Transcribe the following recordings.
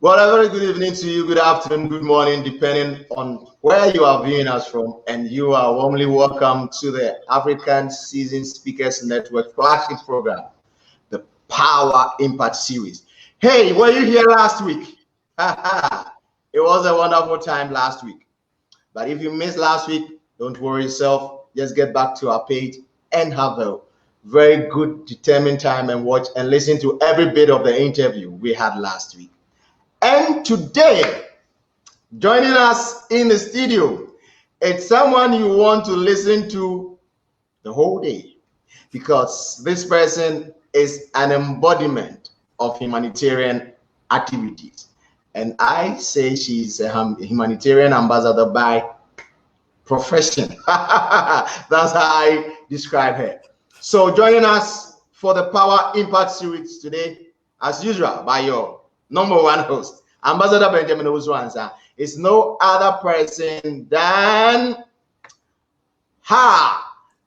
Well, a very good evening to you, good afternoon, good morning, depending on where you are viewing us from. And you are warmly welcome to the African Seasoned Speakers Network flagship program, the Power Impact Series. Hey, were you here last week? It was a wonderful time last week. But if you missed last week, don't worry yourself. Just get back to our page and have a very good, determined time and watch and listen to every bit of the interview we had last week. And today, joining us in the studio, it's someone you want to listen to the whole day because this person is an embodiment of humanitarian activities. And I say she's a humanitarian ambassador by profession. That's how I describe her. So joining us for the Power Impact Series today, as usual, by your number one host, Ambassador Benjamin Owusu-Ansah, is no other person than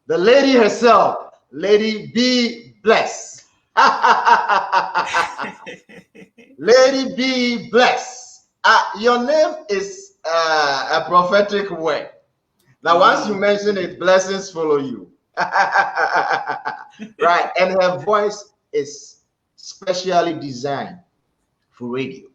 the lady herself, Lady B. Bless. Lady B. Bless. Your name is a prophetic word. Now, once you mention it, blessings follow you. Right. And her voice is specially designed for radio.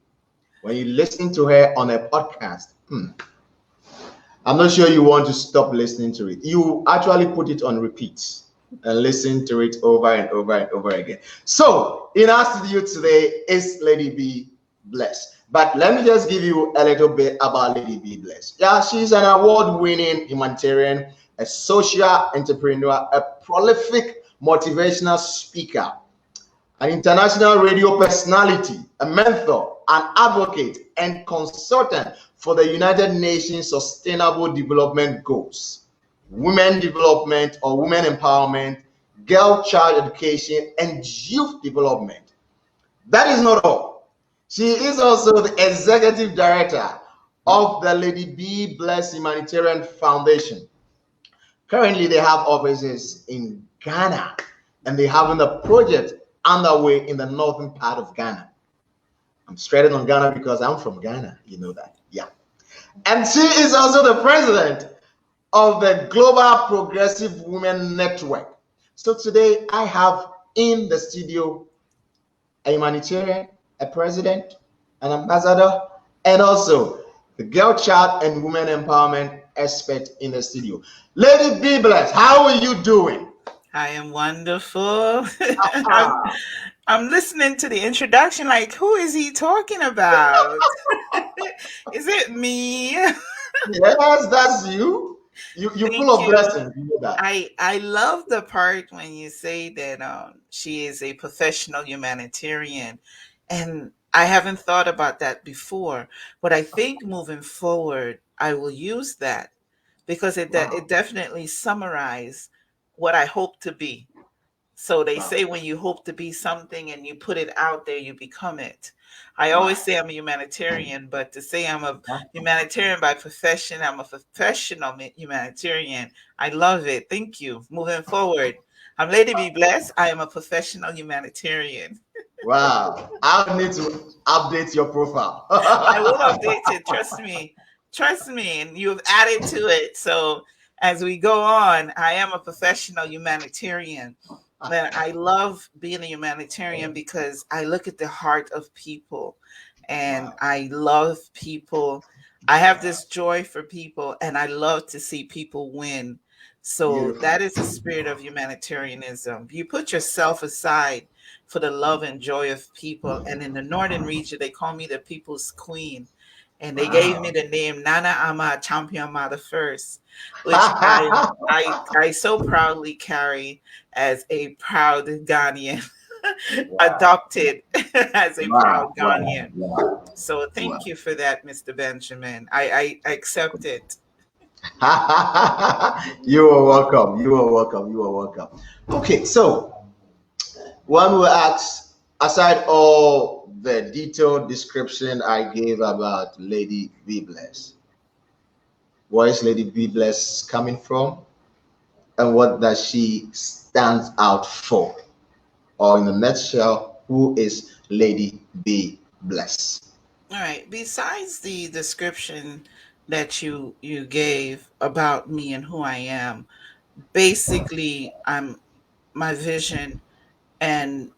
When you listen to her on a podcast, I'm not sure you want to stop listening to it. You actually put it on repeat and listen to it over and over and over again. So, in our studio today is Lady B. Bless. But let me just give you a little bit about Lady B. Bless. Yeah, she's an award-winning humanitarian, a social entrepreneur, a prolific motivational speaker, an international radio personality, a mentor, an advocate, and consultant for the United Nations Sustainable Development Goals, women development or women empowerment, girl child education, and youth development. That is not all. She is also the executive director of the Lady B. Bless Humanitarian Foundation. Currently, they have offices in Ghana, and they have a project underway in the northern part of Ghana. I'm straight on Ghana because I'm from Ghana. You know that. Yeah. And she is also the president of the Global Progressive Women Network. So today I have in the studio a humanitarian, a president, an ambassador, and also the girl child and women empowerment expert in the studio. Lady B. Bless, how are you doing? I am wonderful. I'm listening to the introduction like, who is he talking about? Is it me? Yes, that's you. You're full of blessings. You know that. I love the part when you say that she is a professional humanitarian. And I haven't thought about that before. But I think moving forward, I will use that because it definitely summarizes what I hope to be. So they say when you hope to be something and you put it out there, you become it. I always say I'm a humanitarian, but to say I'm a humanitarian by profession, I'm a professional humanitarian. I love it. Thank you. Moving forward, I'm Lady B. Bless. I am a professional humanitarian. Wow. I'll need to update your profile. I will update it. Trust me. Trust me. And you've added to it. So as we go on, I am a professional humanitarian. And I love being a humanitarian because I look at the heart of people and I love people. I have this joy for people and I love to see people win. So that is the spirit of humanitarianism. You put yourself aside for the love and joy of people. And in the northern region, they call me the people's queen. And they gave me the name Nana Ama Champion Mother First, which I so proudly carry as a proud Ghanaian, adopted as a proud Ghanaian. So thank you for that, Mr. Benjamin. I accept it. You are welcome. You are welcome. You are welcome. Okay, so one will ask, aside all the detailed description I gave about Lady B. Bless, where is Lady B. Bless coming from? And what does she stand out for? Or in a nutshell, who is Lady B. Bless? All right. Besides the description that you gave about me and who I am, basically I'm my vision and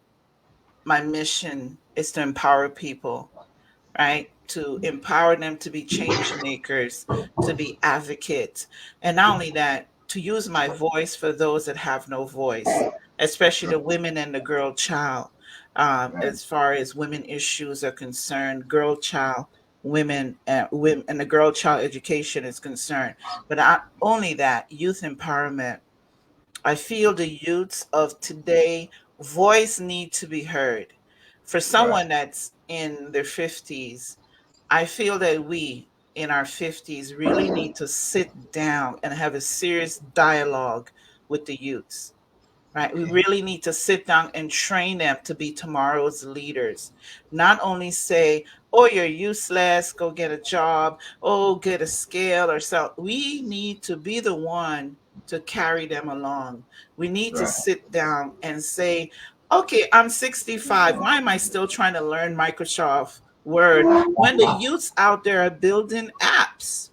my mission is to empower people, right? To empower them to be change makers, to be advocates. And not only that, to use my voice for those that have no voice, especially the women and the girl child. Right. As far as women issues are concerned, girl child, women, and the girl child education is concerned. But not only that, youth empowerment. I feel the youths of today voice need to be heard. For Right. someone that's in their 50s, I feel that we in our 50s really need to sit down and have a serious dialogue with the youths, right? We Okay. really need to sit down and train them to be tomorrow's leaders. Not only say, oh, you're useless, go get a job, oh, get a scale or so. We need to be the one to carry them along. We need to Right. sit down and say, okay, I'm 65. Why am I still trying to learn Microsoft Word when the youths out there are building apps?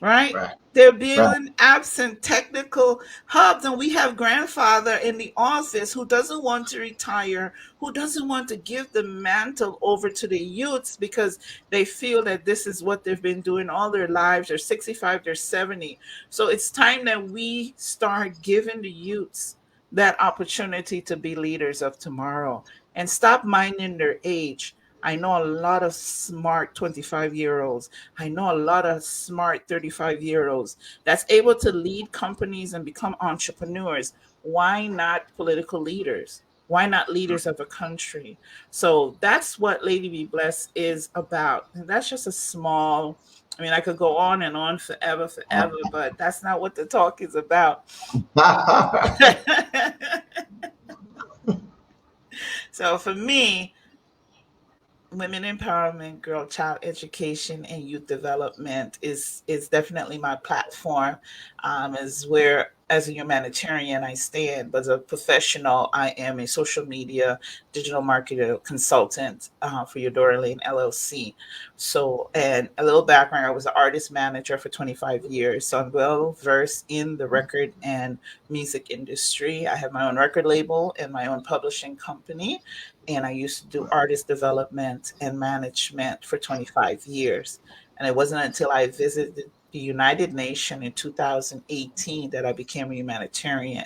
Right? Right. They're Right. building apps and technical hubs, and we have grandfather in the office who doesn't want to retire, who doesn't want to give the mantle over to the youths because they feel that this is what they've been doing all their lives. They're 65, they're 70. So it's time that we start giving the youths that opportunity to be leaders of tomorrow and stop minding their age. I know a lot of smart 25-year-olds. I know a lot of smart 35-year-olds that's able to lead companies and become entrepreneurs. Why not political leaders? Why not leaders of a country? So that's what Lady Be Blessed is about. And that's just a small, I mean, I could go on and on forever, forever, but that's not what the talk is about. So for me, women empowerment, girl child education, and youth development is definitely my platform. Is where as a humanitarian I stand, but as a professional I am a social media digital marketer consultant for Eudora Lane LLC. So, and a little background: I was an artist manager for 25 years, so I'm well versed in the record and music industry. I have my own record label and my own publishing company, and I used to do artist development and management for 25 years. And it wasn't until I visited the United Nations in 2018 that I became a humanitarian.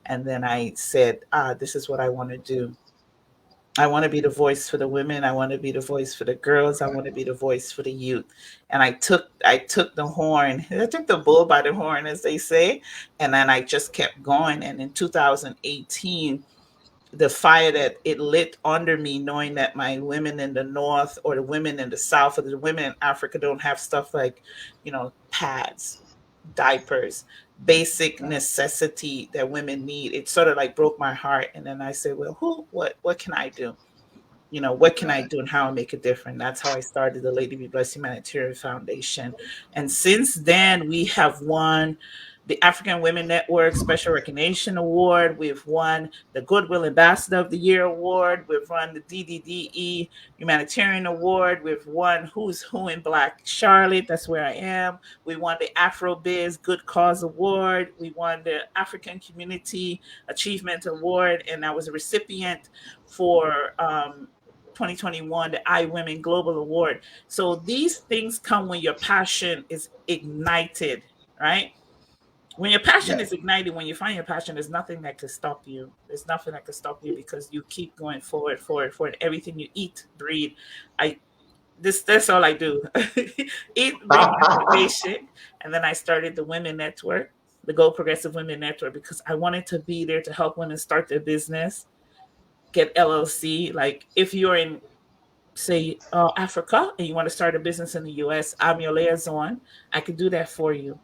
And then I said, this is what I want to do. I want to be the voice for the women. I want to be the voice for the girls. I want to be the voice for the youth. And I took the horn. I took the bull by the horn, as they say. And then I just kept going. And in 2018, the fire that it lit under me, knowing that my women in the north or the women in the south or the women in Africa don't have stuff like, pads, diapers, basic necessity that women need. It sort of like broke my heart. And then I said, well, what can I do? What can I Right. do and how I make a difference? That's how I started the Lady Be Blessed Humanitarian Foundation. And since then, we have won the African Women Network Special Recognition Award. We've won the Goodwill Ambassador of the Year Award. We've won the DDDE Humanitarian Award. We've won Who's Who in Black Charlotte. That's where I am. We won the Afrobiz Good Cause Award. We won the African Community Achievement Award, and I was a recipient for 2021, the I Women Global Award. So these things come when your passion is ignited, right? When your passion Yeah. is ignited, when you find your passion, there's nothing that could stop you. There's nothing that could stop you because you keep going forward, forward, forward. Everything you eat, breathe. I that's all I do. Eat, breathe, motivation. And then I started the Women Network, the Go Progressive Women Network, because I wanted to be there to help women start their business, get LLC. Like if you're in, say, Africa and you want to start a business in the US, I'm your liaison. I could do that for you.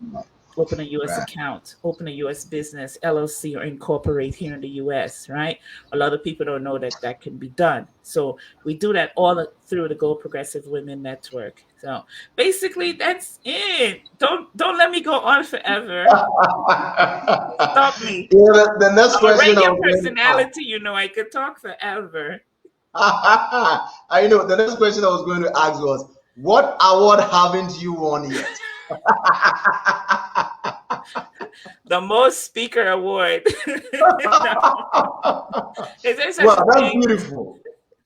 Open a US Right. account, open a US business, LLC, or incorporate here in the US, right? A lot of people don't know that that can be done. So we do that all through the Go Progressive Women Network. So basically that's it. Don't let me go on forever. Stop me. The next I'm a question radio of when, personality, I could talk forever. I know the next question I was going to ask was, what award haven't you won yet? The most speaker award. No. Is there such Well, a that's thing? beautiful.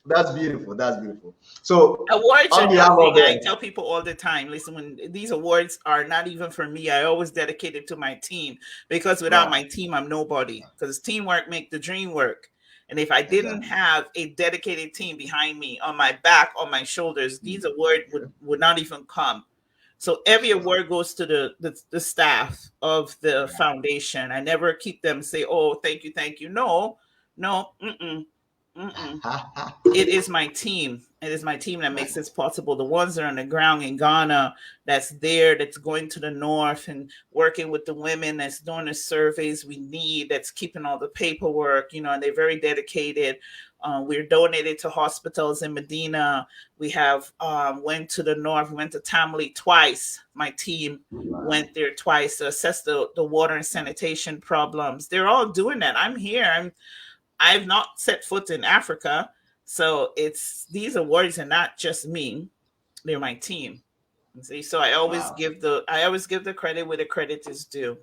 That's beautiful. That's beautiful. So, Awards are on behalf of nothing. I the tell people all the time, listen, when these awards are not even for me, I always dedicate it to my team, because without right, my team, I'm nobody. Because teamwork make the dream work. And if I didn't exactly. have a dedicated team behind me, on my back, on my shoulders, these awards would not even come. So every Sure. award goes to the staff of the Right. foundation. I never keep them say, "Oh, thank you, thank you." No, no, mm-mm, mm-mm. It is my team. It is my team that makes Right. this possible. The ones that are on the ground in Ghana, that's there, that's going to the north and working with the women, that's doing the surveys we need, that's keeping all the paperwork, and they're very dedicated. We're donated to hospitals in Medina. We have went to the north, went to Tamale twice. My team Wow. went there twice to assess the water and sanitation problems. They're all doing that. I'm here. I've not set foot in Africa. So it's these awards are not just me, they're my team. See, so Wow. I always give the credit where the credit is due.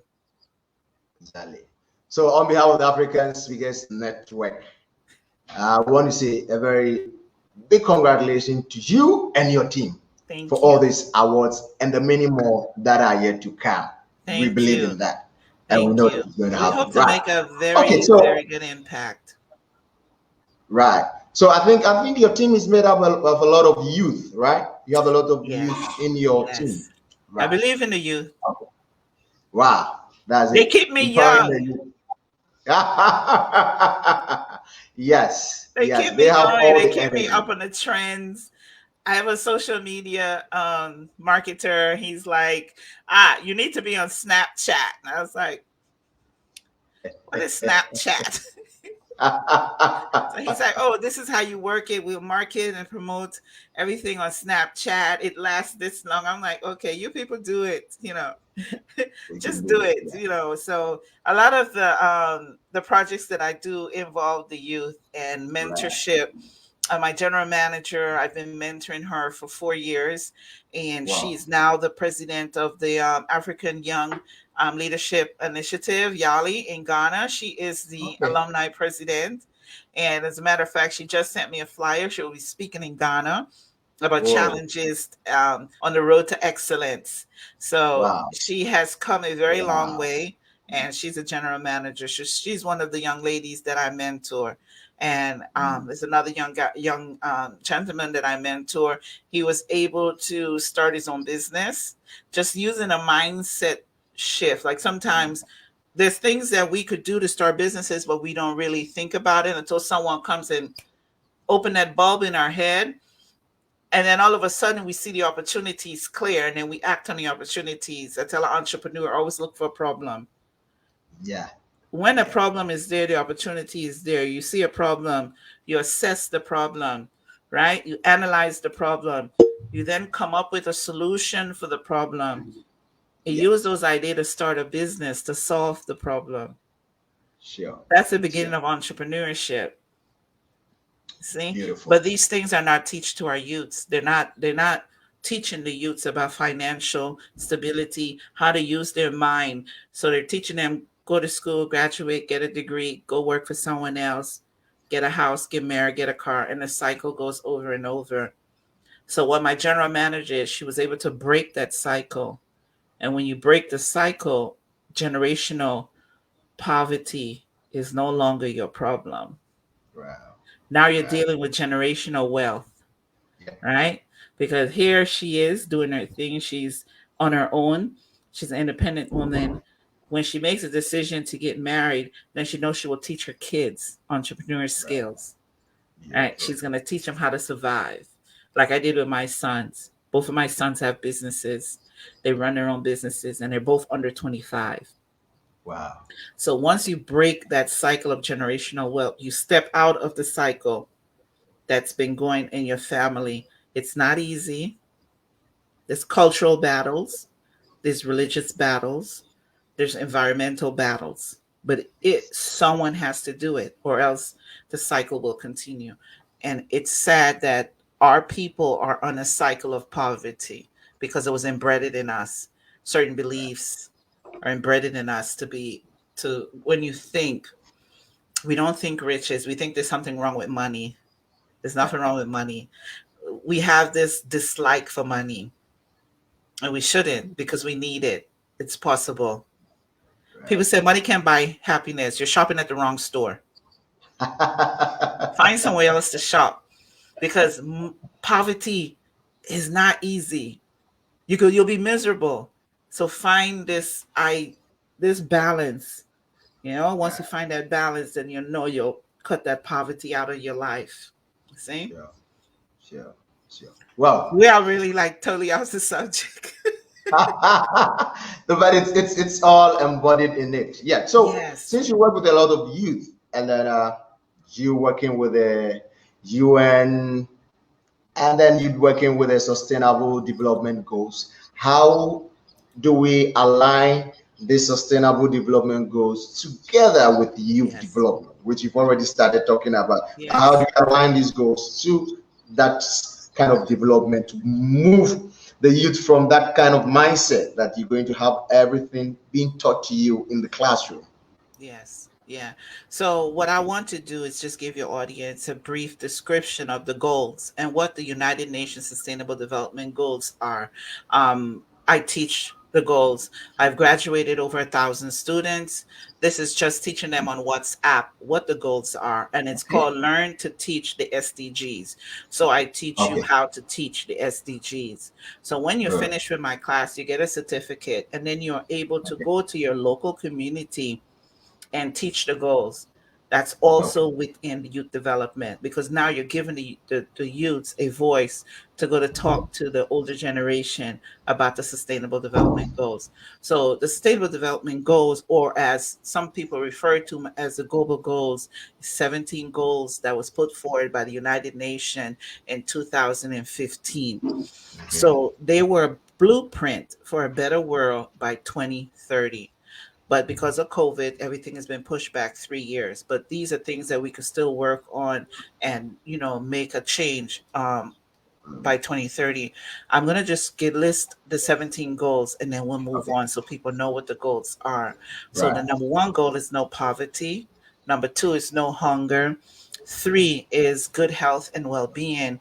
Exactly. So, on behalf of the African Speakers Network, I want to say a very big congratulations to you and your team for Thank all you. these awards and the many more that are yet to come. We Thank believe you. in that, and we Thank know you. it's going to We happen. hope to Right. make a Okay. very, very So, good impact. right. So I think your team is made up of a lot of youth, right? You have a lot of Yes. youth in your team, Yes. I right? believe in the youth. Okay. Wow. That's They it. keep me Empowering the young. youth. Yes, They yes, keep they me have going. all They the keep me energy. up on the trends. I have a social media marketer. He's like, you need to be on Snapchat. And I was like, what is Snapchat? So he's like, oh, this is how you work it. We'll market and promote everything on Snapchat. It lasts this long. I'm like, okay, you people do it, We can just do do it. it, So a lot of the projects that I do involve the youth and Right. mentorship. My general manager, I've been mentoring her for 4 years, and Wow. she's now the president of the African Young Leadership Initiative, YALI, in Ghana. She is the Okay. alumni president. And as a matter of fact, she just sent me a flyer. She will be speaking in Ghana about Whoa. challenges on the road to excellence. So Wow. she has come a very long Wow. way, and she's a general manager. She's one of the young ladies that I mentor. And Mm. there's another young gentleman that I mentor. He was able to start his own business just using a mindset shift. Like sometimes there's things that we could do to start businesses, but we don't really think about it until someone comes and open that bulb in our head. And then all of a sudden we see the opportunities clear and then we act on the opportunities. I tell an entrepreneur, always look for a problem. Yeah. When a Yeah. problem is there, the opportunity is there. You see a problem, you assess the problem, right? You analyze the problem. You then come up with a solution for the problem and use Yes. those ideas to start a business to solve the problem. Sure. That's the Sure. beginning of entrepreneurship. See, Beautiful. but these things are not teach to our youths. They're not teaching the youths about financial stability, how to use their mind. So they're teaching them go to school, graduate, get a degree, go work for someone else, get a house, get married, get a car, and the cycle goes over and over. So what my general manager is, she was able to break that cycle. And when you break the cycle, generational poverty is no longer your problem. Wow. Now you're Right. dealing with generational wealth, Yeah. right? Because here she is doing her thing. She's on her own. She's an independent woman. When she makes a decision to get married, then she knows she will teach her kids entrepreneur Right. skills. Right? Beautiful. She's going to teach them how to survive, like I did with my sons. Both of my sons have businesses. They run their own businesses, and they're both under 25. Wow. So once you break that cycle of generational wealth, you step out of the cycle that's been going in your family. It's not easy. There's cultural battles, there's religious battles, there's environmental battles. But someone has to do it, or else the cycle will continue. And it's sad that our people are on a cycle of poverty because it was embedded in us. Certain beliefs are embedded in us to be, to, when you think, we don't think riches, we think there's something wrong with money. There's nothing wrong with money. We have this dislike for money, and we shouldn't, because we need it. It's possible. People Right. say money can't buy happiness. You're shopping at the wrong store. Find somewhere else to shop, because poverty is not easy. You'll be miserable. So find this balance. Once you Right. find that balance, then you'll cut that poverty out of your life. See? Sure. Sure. Sure. Well, We are really like totally off the subject. no, but it's all embodied in it. Yeah. So Yes. since you work with a lot of youth, and then you working with the UN, and then you working with the Sustainable Development Goals, how do we align the Sustainable Development Goals together with youth Yes. development, which you've already started talking about? How do Yes. you align these goals to that kind of development to move the youth from that kind of mindset that you're going to have everything being taught to you in the classroom? Yes. Yeah. So what I want to do is just give your audience a brief description of the goals and what the United Nations Sustainable Development Goals are. I teach the goals. I've graduated over 1,000 students. This is just teaching them on WhatsApp what the goals are, and it's Okay. called Learn to Teach the SDGs. So I teach you Okay. how to teach the SDGs. So when you Good. finish with my class, you get a certificate, and then you're able to Okay. go to your local community and teach the goals. That's Okay. also within the youth development, because now you're giving the youths a voice to go to talk to the older generation about the sustainable development goals. So the sustainable development goals, or as some people refer to them as the global goals, 17 goals that was put forward by the United Nations in 2015. Okay. So they were a blueprint for a better world by 2030. But because of COVID, everything has been pushed back 3 years. But these are things that we could still work on and, make a change by 2030. I'm going to just list the 17 goals, and then we'll move Okay. on so people know what the goals are. So the Right. number one goal is no poverty. Number two is no hunger. Three is good health and well-being.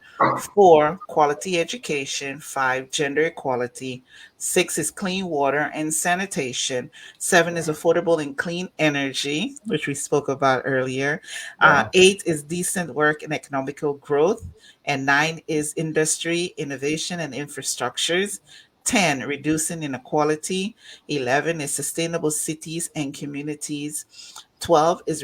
Four, quality education. Five, gender equality. Six is clean water and sanitation. Seven is Right. affordable and clean energy, which we spoke about earlier. Right. Eight is decent work and economical growth. And nine is industry, innovation, and infrastructures. 10, reducing inequality. 11 is sustainable cities and communities. 12 is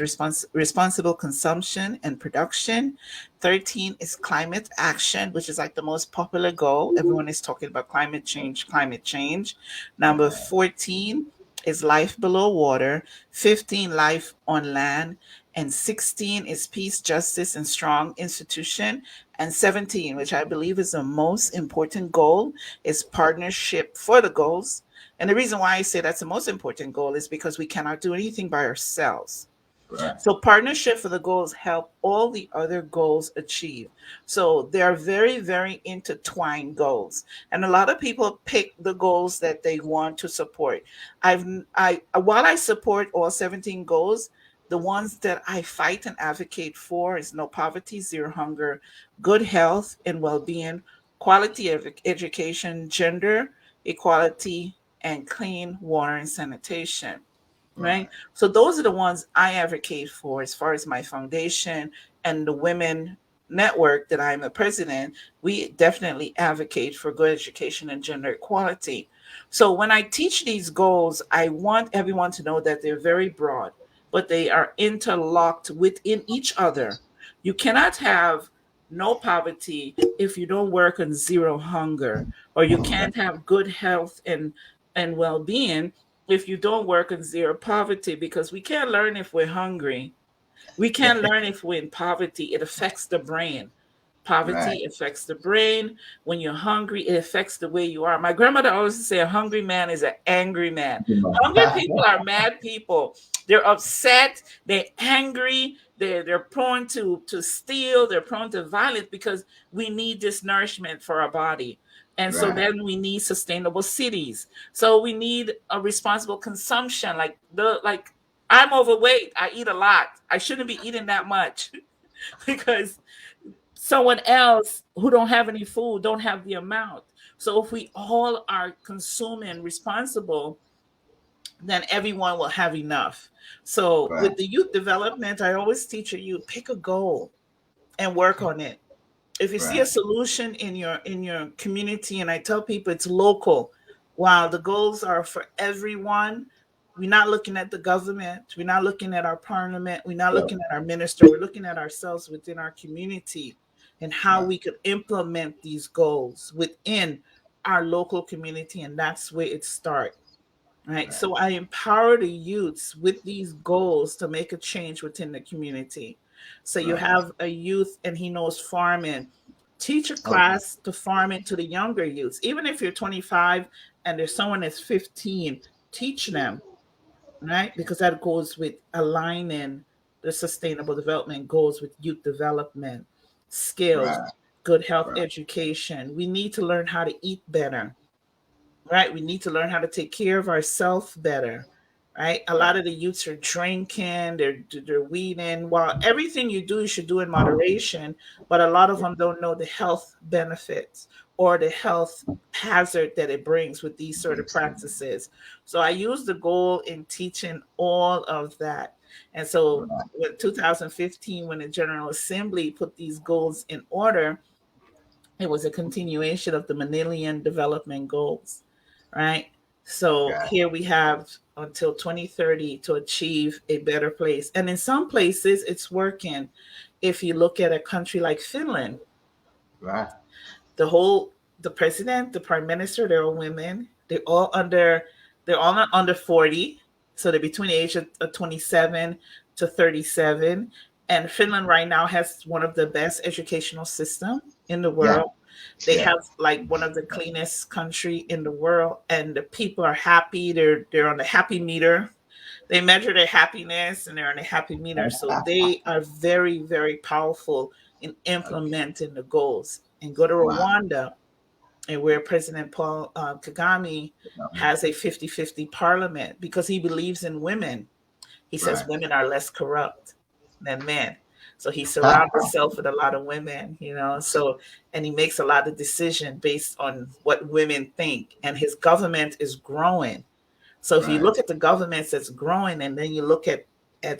responsible consumption and production. 13 is climate action, which is like the most popular goal. Everyone is talking about climate change, climate change. Number 14 is life below water. 15, life on land. And 16 is peace, justice, and strong institution. And 17, which I believe is the most important goal, is partnership for the goals. And the reason why I say that's the most important goal is because we cannot do anything by ourselves. Right. So partnership for the goals help all the other goals achieve. So they are very, very intertwined goals. And a lot of people pick the goals that they want to support. While I support all 17 goals, the ones that I fight and advocate for is no poverty, zero hunger, good health and well-being, quality education, gender equality, and clean water and sanitation. Right. Right. So those are the ones I advocate for as far as my foundation and the women network that I'm the president. We definitely advocate for good education and gender equality. So when I teach these goals, I want everyone to know that they're very broad, but they are interlocked within each other. You cannot have no poverty if you don't work on zero hunger, or you Right. can't have good health and well-being if you don't work on zero poverty, because we can't learn if we're hungry. We can't learn if we're in poverty. It affects the brain. Right. Poverty affects the brain. When you're hungry, it affects the way you are. My grandmother always used to say a hungry man is an angry man. Hungry people are mad people. They're upset, they're angry, they're prone to steal, they're prone to violence, because we need this nourishment for our body. And so Right. then we need sustainable cities. So we need a responsible consumption. Like I'm overweight. I eat a lot. I shouldn't be eating that much because someone else who don't have any food don't have the amount. So if we all are consuming responsible, then everyone will have enough. So Right. with the youth development, I always teach you pick a goal and work on it. If you see a Right. solution in your community, and I tell people it's local, while the goals are for everyone, we're not looking at the government, we're not looking at our parliament, we're not Sure. looking at our minister, we're looking at ourselves within our community and how Right. we could implement these goals within our local community, and that's where it starts. Right. Right. So I empower the youths with these goals to make a change within the community. So you Right. have a youth and he knows farming. Teach a Okay. class to farming to the younger youths. Even if you're 25 and there's someone that's 15, teach them, right? Because that goes with aligning the sustainable development goals with youth development, skills, Right. good health Right. education. We need to learn how to eat better, right? We need to learn how to take care of ourselves better, right? A lot Right. of the youths are drinking, they're weeding. While everything you do, you should do in moderation, but a lot of them don't know the health benefits or the health hazard that it brings with these sort of practices. So I use the goal in teaching all of that. And so Right. with 2015, when the General Assembly put these goals in order, it was a continuation of the Millennium Development Goals, right? So Got here we have until 2030 to achieve a better place. And in some places, it's working. If you look at a country like Finland, right. the whole the president, the prime minister, they're all women. They're all not under 40. So they're between the age of 27 to 37. And Finland right now has one of the best educational system in the Yeah. world. They Yeah. have like one of the cleanest country in the world, and the people are happy. They're on the happy meter. They measure their happiness and they're on a happy meter. So they are very, very powerful in Okay. implementing the goals. And go to Wow. Rwanda, and where President Paul Kagame has a 50-50 parliament because he believes in women. He says Right. women are less corrupt than men. So he surrounds himself with a lot of women, you know. So, and he makes a lot of decisions based on what women think. And his government is growing. So if you Right. look at the governments that's growing, and then you look at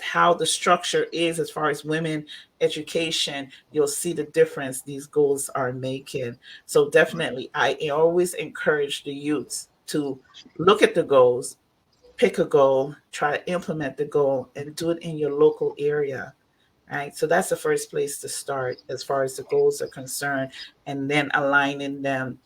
how the structure is as far as women education, you'll see the difference these goals are making. So Right. definitely, I always encourage the youths to look at the goals, pick a goal, try to implement the goal, and do it in your local area. Right. So that's the first place to start as far as the goals are concerned, and then aligning them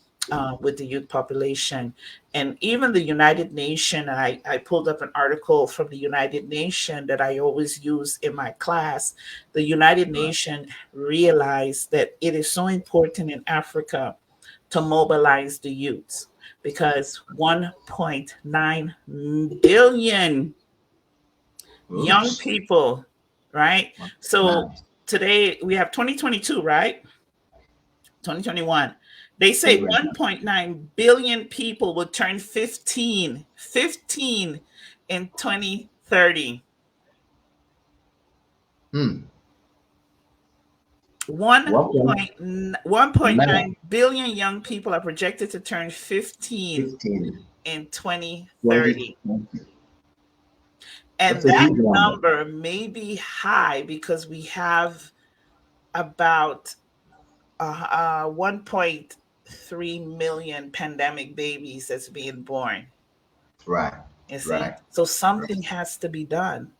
with the youth population. And even the United Nations, I pulled up an article from the United Nations that I always use in my class. The United Right. Nations realized that it is so important in Africa to mobilize the youths because 1.9 billion young Oops. people, right? So Nice. today we have 2022, right? 2021. They say 2020. 1.9 billion people will turn 15 in 2030. Hmm. 1.9. 1.9 billion young people are projected to turn 15 15. in 2030. 2020. And That's a that huge number. number may be high because we have about 1.3 million pandemic babies that's being born. Right. You see, Right. so Right. something has to be done.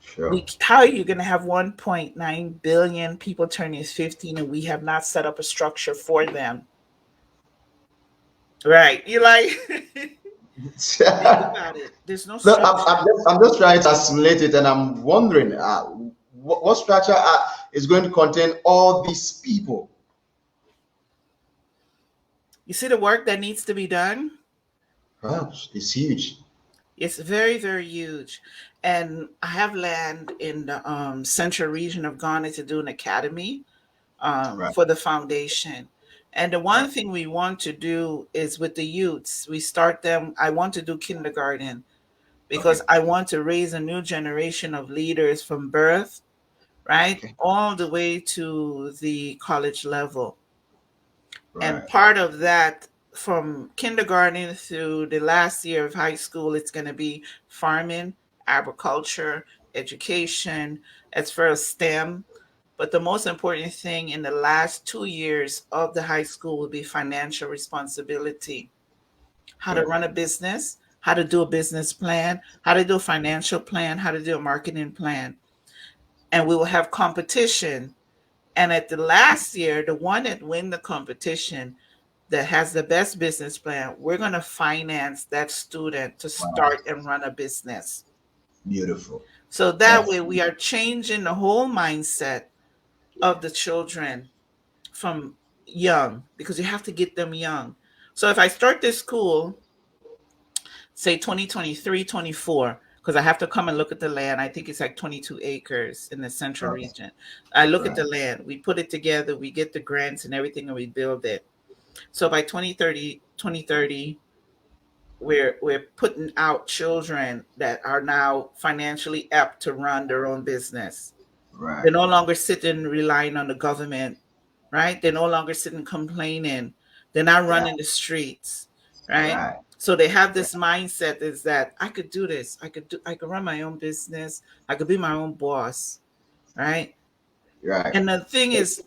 Sure. How are you going to have 1.9 billion people turning 15 and we have not set up a structure for them? Right? You like think about it. There's no No, structure. I'm just trying to assimilate it, and I'm wondering what structure is going to contain all these people. You see the work that needs to be done. Wow, it's huge. It's very, very huge. And I have land in the central region of Ghana to do an academy Right. for the foundation. And the Right. one thing we want to do is with the youths, we start them. I want to do kindergarten because Okay. I want to raise a new generation of leaders from birth, right, Okay. all the way to the college level. And Right. part of that, from kindergarten through the last year of high school, it's going to be farming, agriculture, education, as far as STEM. But the most important thing in the last 2 years of the high school will be financial responsibility, how to Good. run a business, how to do a business plan, how to do a financial plan, how to do a marketing plan. And we will have competition. And at the last year, the one that win the competition that has the best business plan, we're going to finance that student to Wow. start and run a business. Beautiful. So that way That's we are changing the whole mindset of the children from young, because you have to get them young. So if I start this school, say 2023, 24, because I have to come and look at the land. I think it's like 22 acres in the central okay. region. I look at Right. the land, we put it together, we get the grants and everything, and we build it. So by 2030, we're putting out children that are now financially apt to run their own business. They're Right. no longer sitting relying on the government, right? They're no longer sitting complaining. They're not Yeah. running the streets, right? Right. So they have Right. this mindset is that I could do this. I could run my own business. I could be my own boss, right? Right. And the thing is,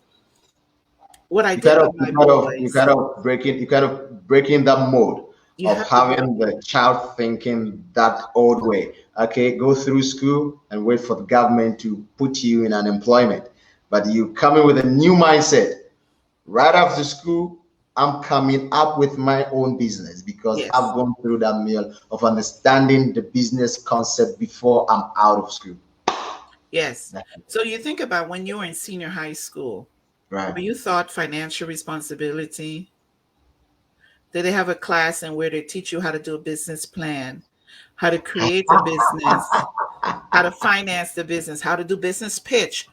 what I You did kind of, with you my kind of, you boys, kind of breaking, you kind of breaking that mode you of have to break having it. the child thinking that old way. Okay, go through school and wait for the government to put you in unemployment, but you come in with a new mindset. Right after school, I'm coming up with my own business because I've Yes, gone through that meal of understanding the business concept before I'm out of school. yes. So you think about when you were in senior high school, Right. were you taught financial responsibility? Did they have a class in where they teach you how to do a business plan, how to create a business, how to finance the business, how to do business pitch,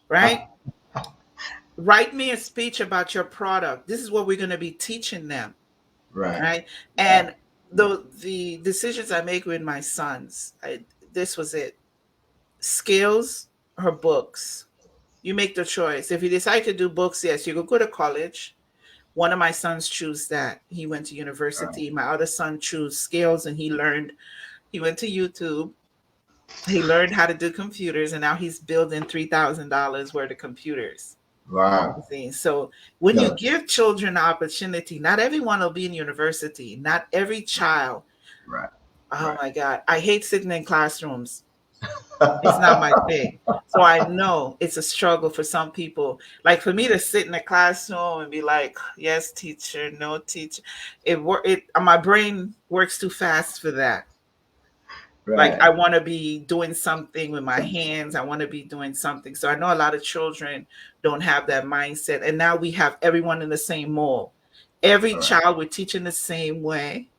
right? Write me a speech about your product. This is what we're going to be teaching them, Right. right? Right. And the decisions I make with my sons, this was it. Skills or books. You make the choice. If you decide to do books, yes, you go to college. One of my sons choose that. He went to Right. university. My other son chose skills and he learned. He went to YouTube. He learned how to do computers and now he's building $3,000 worth of computers. Wow. See, so when you Good. give children the opportunity, not everyone will be in university. Not every child. Right. Oh Right. my God. I hate sitting in classrooms. It's not my thing. So I know it's a struggle for some people. Like for me to sit in a classroom and be like, "Yes, teacher, no teacher," it my brain works too fast for that. Like Right. I want to be doing something with my hands. I want to be doing something. So I know a lot of children don't have that mindset. And now we have everyone in the same mold. Every All right. child we're teaching the same way.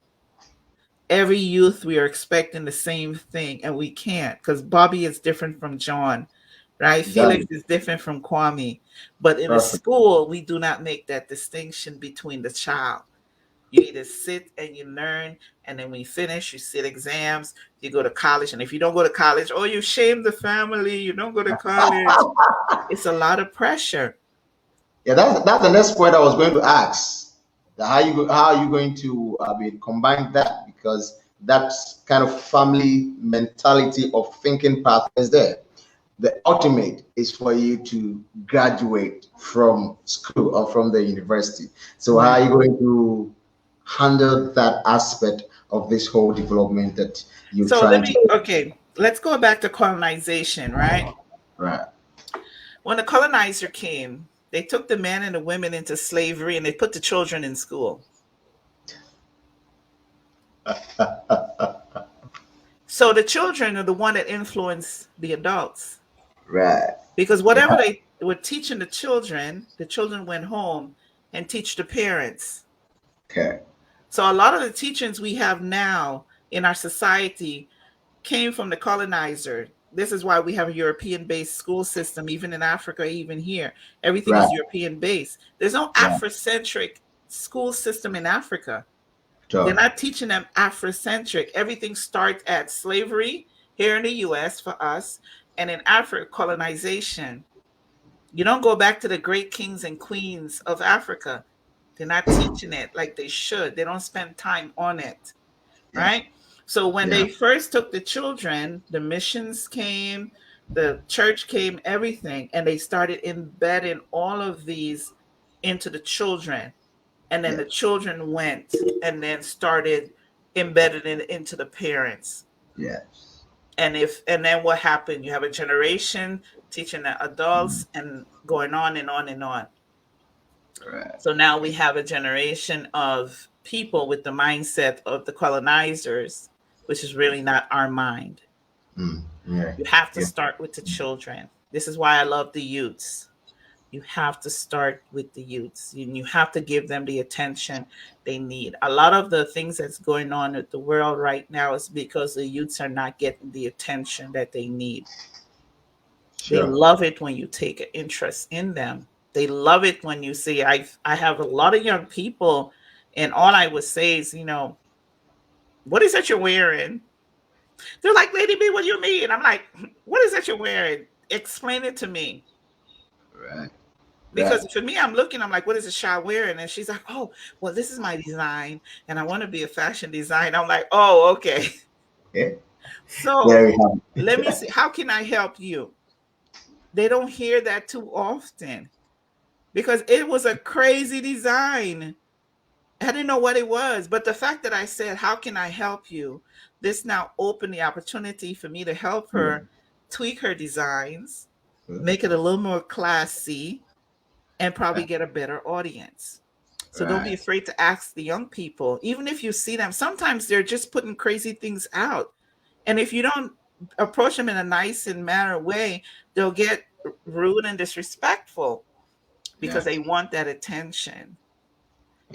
Every youth we are expecting the same thing, and we can't because Bobby is different from John, right? Felix Exactly. is different from Kwame. But in a Perfect. school, we do not make that distinction between the child. You either sit and you learn, and then when you finish, you sit exams, you go to college. And if you don't go to college, oh, you shame the family, you don't go to college. It's a lot of pressure. Yeah, that's the next point I was going to ask. How are you going to combine that, because that's kind of family mentality of thinking path is there. The ultimate is for you to graduate from school or from the university. So how are Right. you going to handle that aspect of this whole development that you're So trying to do? okay, let's go back to colonization, right? Right. When the colonizer came, they took the men and the women into slavery and they put the children in school. So the children are the one that influence the adults Right. because whatever they were teaching the children went home and teach the parents. Okay. So a lot of the teachings we have now in our society came from the colonizer. This is why we have a European-based school system, even in Africa, even here. Everything Right. is European-based. There's no Yeah. Afrocentric school system in Africa. They're Sure. not teaching them Afrocentric. Everything starts at slavery here in the US for us, and in Africa, colonization. You don't go back to the great kings and queens of Africa. They're not teaching it like they should. They don't spend time on it, Yeah. right? So when Yeah. they first took the children, the missions came, the church came, everything, and they started embedding all of these into the children. And then Yeah. the children went and then started embedding it into the parents. Yes. And then what happened? You have a generation teaching the Mm. adults and going on and on and on. Right. So now we have a generation of people with the mindset of the colonizers, which is really not our mind. Mm. Yeah. You have to Yeah. start with the children. This is why I love the youths. You have to start with the youths. You have to give them the attention they need. A lot of the things that's going on with the world right now is because the youths are not getting the attention that they need. They Sure. love it when you take an interest in them. They love it when you see. I have a lot of young people, and all I would say is, what is that you're wearing? They're like, Lady B, what do you mean? I'm like, what is that you're wearing? Explain it to me. Right. Right. Because for me, I'm looking, I'm like, what is a child wearing? And she's like, oh, well, this is my design, and I want to be a fashion designer. I'm like, oh, okay. Yeah. So There we have let me see, how can I help you? They don't hear that too often because it was a crazy design. I didn't know what it was, but the fact that I said, how can I help you? This now opened the opportunity for me to help it. her tweak her designs, Mm. make it a little more classy, and probably Right. get a better audience. So don't be Right. afraid to ask the young people, even if you see them, sometimes they're just putting crazy things out. And if you don't approach them in a nice and manner way, they'll get rude and disrespectful because Yeah. they want that attention.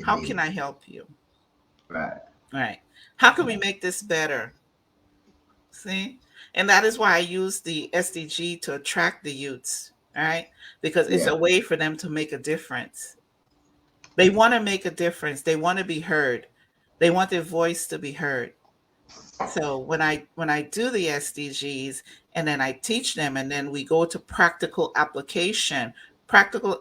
How can Indeed. I help you? Right. All right. How can we Yeah. make this better? See? And that is why I use the SDG to attract the youths, all right? Because it's Yeah. a way for them to make a difference. They want to make a difference. They want to be heard. They want their voice to be heard. So when I do the SDGs and then I teach them and then we go to practical application, practical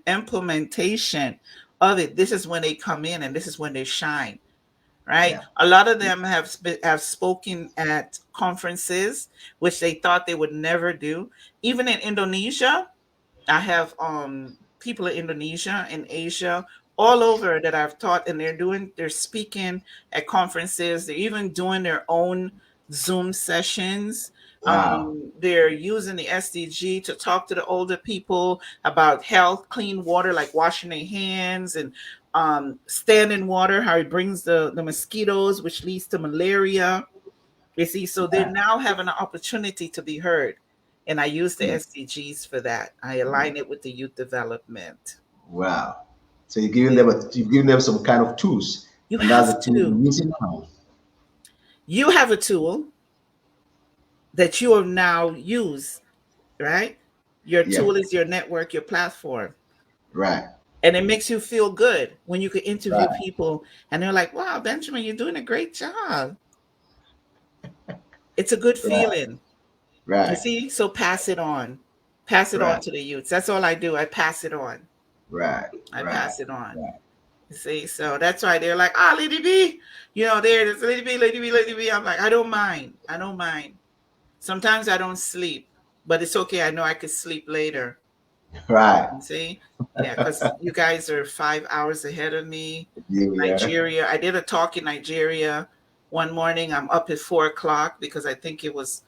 implementation of it, this is when they come in and this is when they shine, right? Yeah. A lot of them have spoken at conferences which they thought they would never do. Even in Indonesia, I have people in Indonesia and Asia all over that I've taught, and they're speaking at conferences. They're even doing their own Zoom sessions. Wow. They're using the SDG to talk to the older people about health, clean water, like washing their hands, and standing water, how it brings the mosquitoes, which leads to malaria. You see, so they Right. now have an opportunity to be heard. And I use the Yeah. SDGs for that. I align it with the youth development. Wow. So Yeah. you've given them some kind of tools, You and that's have the tool to. you're using now. You have a tool that you have now used, right? Your Yeah. tool is your network, your platform. Right. And it makes you feel good when you can interview Right. people and they're like, wow, Benjamin, you're doing a great job. It's a good Right. feeling. You Right. see? So pass it on. Pass it on Right. to the youths. That's all I do. I pass it on. Right. I Right. pass it on. Right. You see, so that's why they're like, ah, Lady B, there's Lady B, Lady B, Lady B. I'm like, I don't mind. I don't mind. Sometimes I don't sleep, but it's okay. I know I could sleep later. Right. You see? Yeah, because you guys are 5 hours ahead of me. Here we are. Nigeria. I did a talk in Nigeria one morning. I'm up at 4 o'clock because I think it was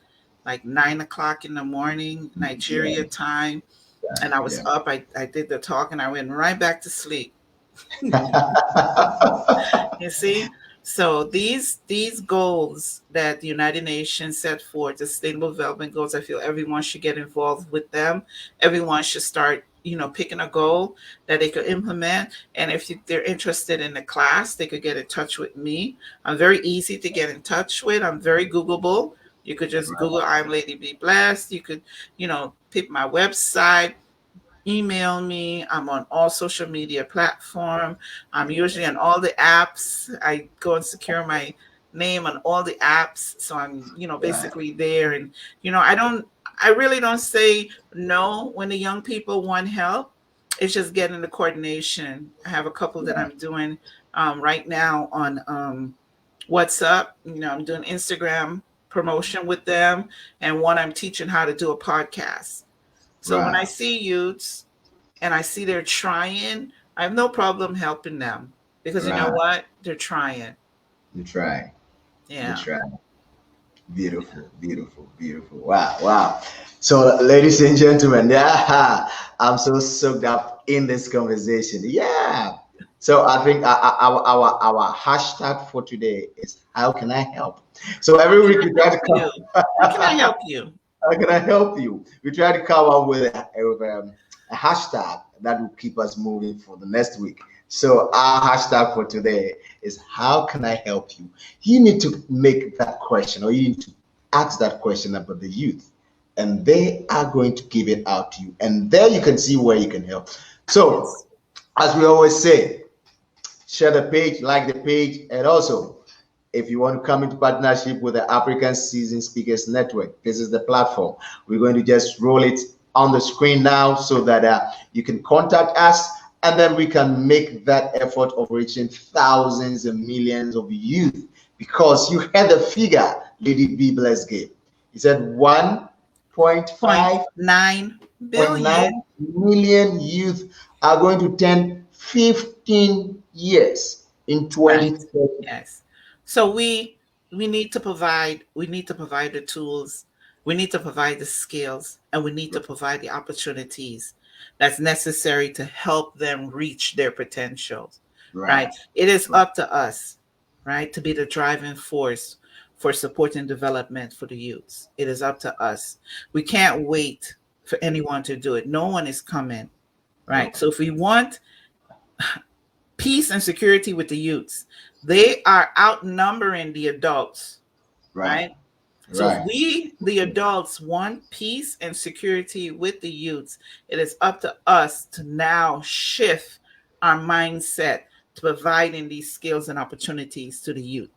like 9 o'clock in the morning, Yeah. Nigeria time. And I was Yeah. up. I did the talk and I went right back to sleep. You see, so these goals that the United Nations set forth, the Sustainable Development Goals, I feel everyone should get involved with them. Everyone should start, picking a goal that they could implement. And if they're interested in the class, they could get in touch with me. I'm very easy to get in touch with. I'm very Googleable. You could just Right. Google I'm Lady Be Blessed. You could, pick my website, email me. I'm on all social media platform. I'm usually on all the apps. I go and secure my name on all the apps. So I'm, Right. basically there. And, I really don't say no when the young people want help. It's just getting the coordination. I have a couple that Right. I'm doing right now on WhatsApp. I'm doing Instagram promotion with them, and one I'm teaching how to do a podcast. So when I Right. see youths and I see they're trying, I have no problem helping them because you know Right. what? They're trying. You try. You Yeah. try. Beautiful, beautiful, beautiful. Wow, wow. So, ladies and gentlemen, yeah, I'm so soaked up in this conversation. Yeah. So, I think our hashtag for today is how can I help? So How every can week we I try help to you? come. How can I help you? How can I help you? We try to come up with a hashtag that will keep us moving for the next week. So our hashtag for today is how can I help you? You need to make that question or you need to ask that question about the youth and they are going to give it out to you. And there you can see where you can help. So Yes. as we always say, share the page, like the page, and also if you want to come into partnership with the African Seasoned Speakers Network, this is the platform. We're going to just roll it on the screen now so that you can contact us and then we can make that effort of reaching thousands and millions of youth because you had the figure Lady B Bless gave. He said Point 1.5 nine 0.9 billion. million youth are going to turn 15 years in Right. 2030. Yes. So we need to provide the tools, we need to provide the skills, and we need to provide the opportunities that's necessary to help them reach their potentials. Right. Right, It is right, up to us, right, to be the driving force for support and development for the youths. It is up to us. We can't wait for anyone to do it. No one is coming. Right. no, So if we want peace and security with the youths. They are outnumbering the adults, right, right? So if right, we, the adults, want peace and security with the youths, it is up to us to now shift our mindset to providing these skills and opportunities to the youth,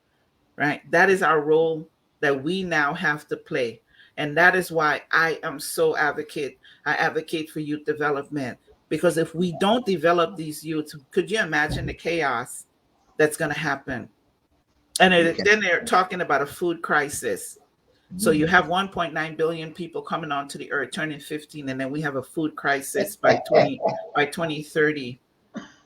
right? That is our role that we now have to play. And that is why I am so advocate. I advocate for youth development because if we don't develop these youths, could you imagine the chaos that's going to happen? And we can. then they're talking about a food crisis. So you Mm. have 1.9 billion people coming onto the earth turning 15, and then we have a food crisis by 2030,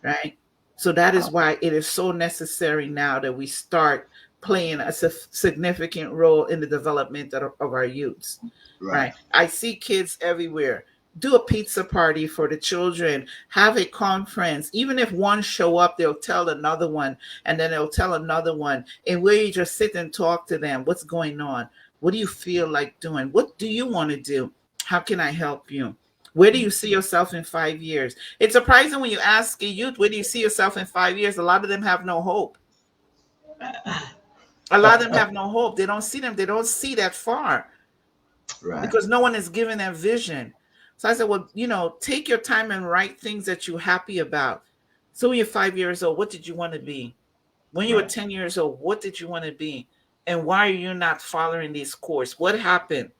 right? So that is why it is so necessary now that we start playing a significant role in the development of our youths, Right, right? I see kids everywhere. Do a pizza party for the children, have a conference. Even if one show up, they'll tell another one, and then they'll tell another one. And where you just sit and talk to them. What's going on? What do you feel like doing? What do you want to do? How can I help you? Where do you see yourself in 5 years? It's surprising when you ask a youth, where do you see yourself in 5 years? A lot of them have no hope. A lot of them have no hope. They don't see that far right, because no one is giving them vision. So I said, well, take your time and write things that you're happy about. So when you're 5 years old, what did you want to be? When you were right, 10 years old, what did you want to be? And why are you not following this course? What happened?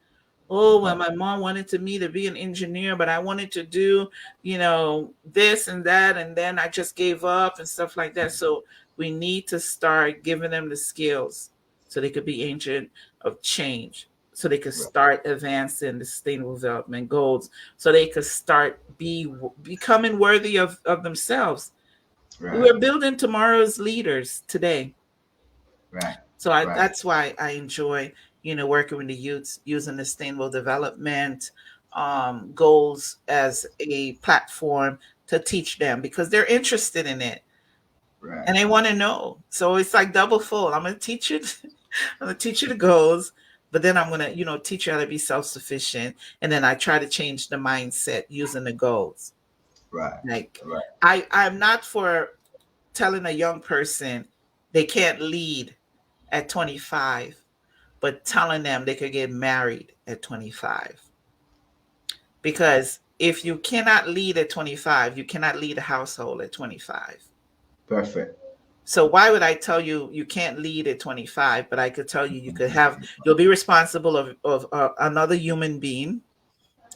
Oh, well, my mom wanted me to be an engineer, but I wanted to do, this and that. And then I just gave up and stuff like that. So we need to start giving them the skills so they could be agent of change, so they could right, start advancing the sustainable development goals, so they could start becoming worthy of themselves. right, We're building tomorrow's leaders today. right, So right, that's why I enjoy, working with the youths using the sustainable development goals as a platform to teach them because they're interested in it right, and they want to know. So it's like double full. I'm going to teach you, I'm going to teach you the goals, but then I'm going to, teach you how to be self-sufficient. And then I try to change the mindset using the goals. right, Like right, I'm not for telling a young person they can't lead at 25 but telling them they could get married at 25. Because if you cannot lead at 25, you cannot lead a household at 25. Perfect. So why would I tell you you can't lead at 25, but I could tell you you'll be responsible of another human being,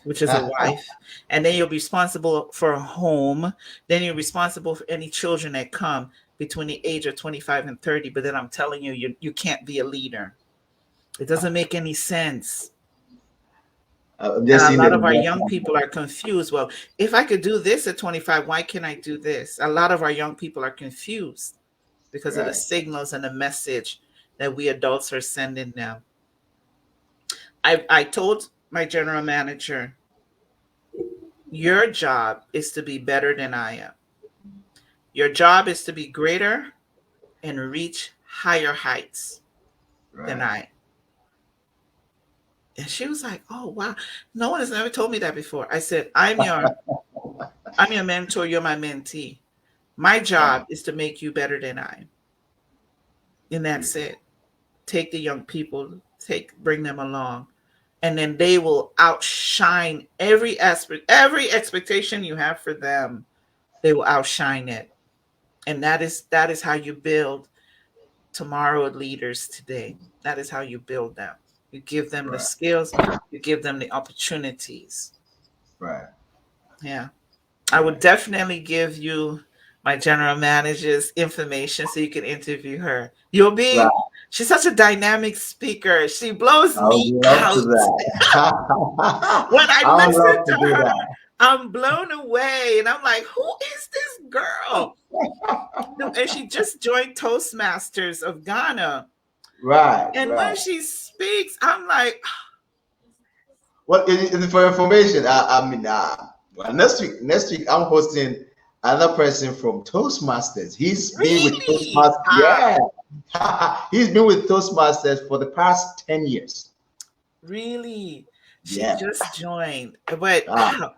which is a wife, and then you'll be responsible for a home. Then you're responsible for any children that come between the age of 25 and 30. But then I'm telling you, you can't be a leader. It doesn't make any sense. I'm And just a seeing lot the of our young people are confused. Well, if I could do this at 25, why can't I do this? A lot of our young people are confused because of the right. signals and the message that we adults are sending them. I told my general manager, your job is to be better than I am. Your job is to be greater and reach higher heights than Right. I. And she was like, "Oh wow, no one has ever told me that before." I said, I'm your mentor, you're my mentee. My Right. job is to make you better than I am. And that's Beautiful. it. Take the young people, bring them along. And then they will outshine every aspect, every expectation you have for them. They will outshine it. And that is how you build tomorrow leaders today. That is how you build them. You give them the Right. skills, you give them the opportunities. Right. Yeah. I would Right. definitely give you my general manager's information so you can interview her. Right. She's such a dynamic speaker. She blows I would me love to out. When that. I I would listen love to to do her, that. I'm blown away. And I'm like, who is this girl? No, and she just joined Toastmasters of Ghana. Right. And when Right. she speaks, I'm like, Well, for information, well, next week I'm hosting another person from Toastmasters. He's been with really? Toastmasters. Yeah, he's been with Toastmasters for the past 10 years. Really? She Yeah. just joined. But Ah,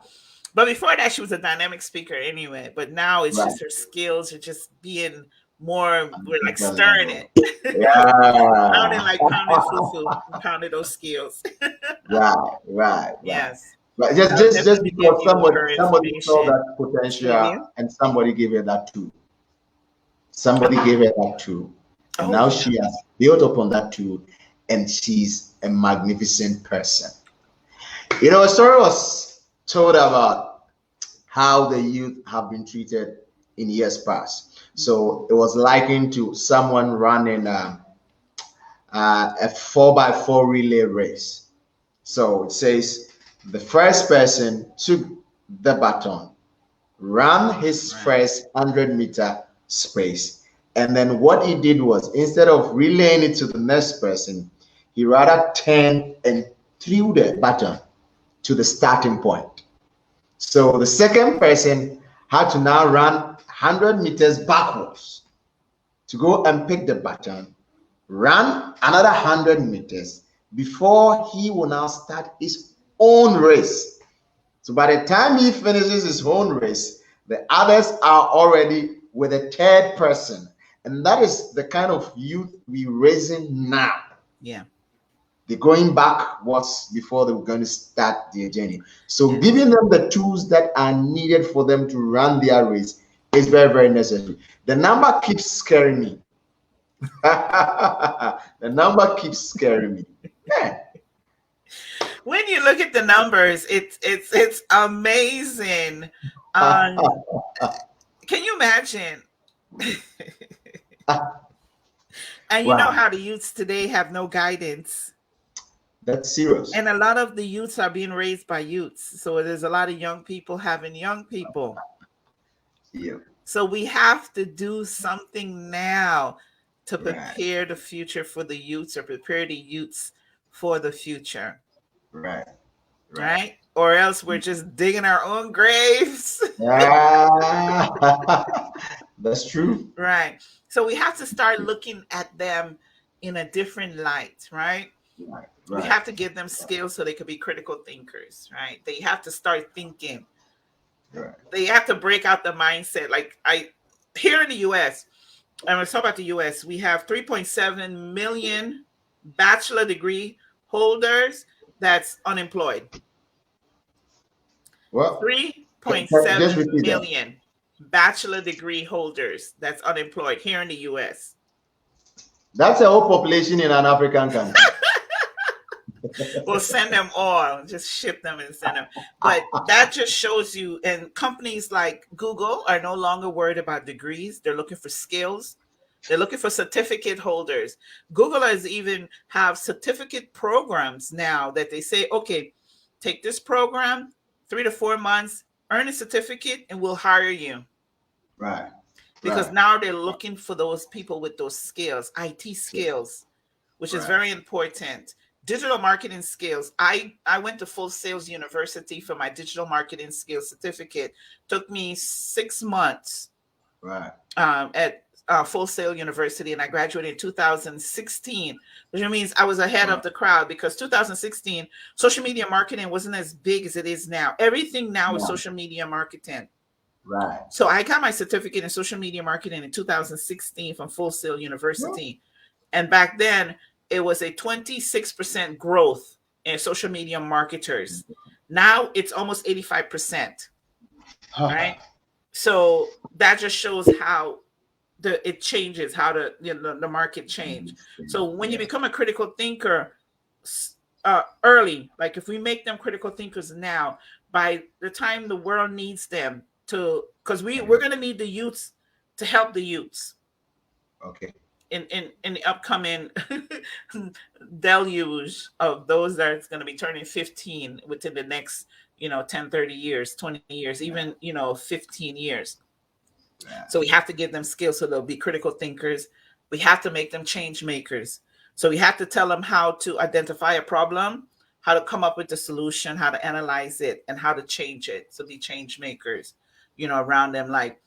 but before that, she was a dynamic speaker anyway. But now it's right. just her skills are just being more, we're like Another stirring level. it. Yeah. Pounding like pounding fufu, pounding those skills. Right. Right. Right. Yes. But I just would just just definitely give because you somebody her somebody saw information. that Say potential again? and somebody gave her that too. Somebody Uh-huh. gave her that tool, and Oh now yeah. she has built upon that tool, and she's a magnificent person. A story was told about how the youth have been treated in years past. So it was likened to someone running a 4x4 relay race. So it says the first person took the baton, ran his Right. first 100-meter space. And then what he did was, instead of relaying it to the next person, he rather turned and threw the baton to the starting point. So the second person had to now run 100 meters backwards to go and pick the baton, run another 100 meters before he will now start his own race. So by the time he finishes his own race, the others are already with a third person. And that is the kind of youth we're raising now. Yeah. They're going backwards before they're going to start their journey. So Yes. giving them the tools that are needed for them to run their race is very, very necessary. The number keeps scaring me. The number keeps scaring me. Yeah. When you look at the numbers, it's amazing. Um, can you imagine? And you know Wow, how the youths today have no guidance. that's serious. And a lot of the youths are being raised by youths. So there's a lot of young people having young people. Yeah, So we have to do something now to right, prepare the future for the youths or prepare the youths for the future, right, right. right? Or else we're just digging our own graves. Ah, that's true. Right. So we have to start looking at them in a different light, right? Right, We right, have to give them skills so they could be critical thinkers, right? They have to start thinking. right. They have to break out the mindset. Like here in the US, and let's talk about the US, we have 3.7 million. bachelor degree holders that's unemployed. Well, just 3.7 repeat that. million bachelor degree holders that's unemployed here in the US. That's a whole population in an African country. We'll send them all, just ship them and send them. But that just shows you, and companies like Google are no longer worried about degrees. They're looking for skills. They're looking for certificate holders. Google has even have certificate programs now that they say, okay, take this program, 3 to 4 months, earn a certificate, and we'll hire you. Right. Because Right. now they're looking for those people with those skills, IT skills, which is Right. very important. Digital marketing skills. I went to Full Sales University for my digital marketing skills certificate. Took me 6 months Right. at Full Sail University, and I graduated in 2016, which means I was ahead Right. of the crowd because 2016 social media marketing wasn't as big as it is now. Everything now is Yeah. social media marketing. Right. So I got my certificate in social media marketing in 2016 from Full Sail Yeah. University. And back then, it was a 26% growth in social media marketers. Now it's almost 85%, right? So that just shows how it changes, how the market change. So when you Yeah. become a critical thinker early, like if we make them critical thinkers now, by the time the world needs them to, because we're going to need the youths to help the youths Okay. in the upcoming deluge of those that's going to be turning 15 within the next 10, 30 years, 20 years, even 15 years. Yeah. So we have to give them skills so they'll be critical thinkers. We have to make them change makers. So we have to tell them how to identify a problem, how to come up with the solution, how to analyze it, and how to change it. So be change makers, around them. Like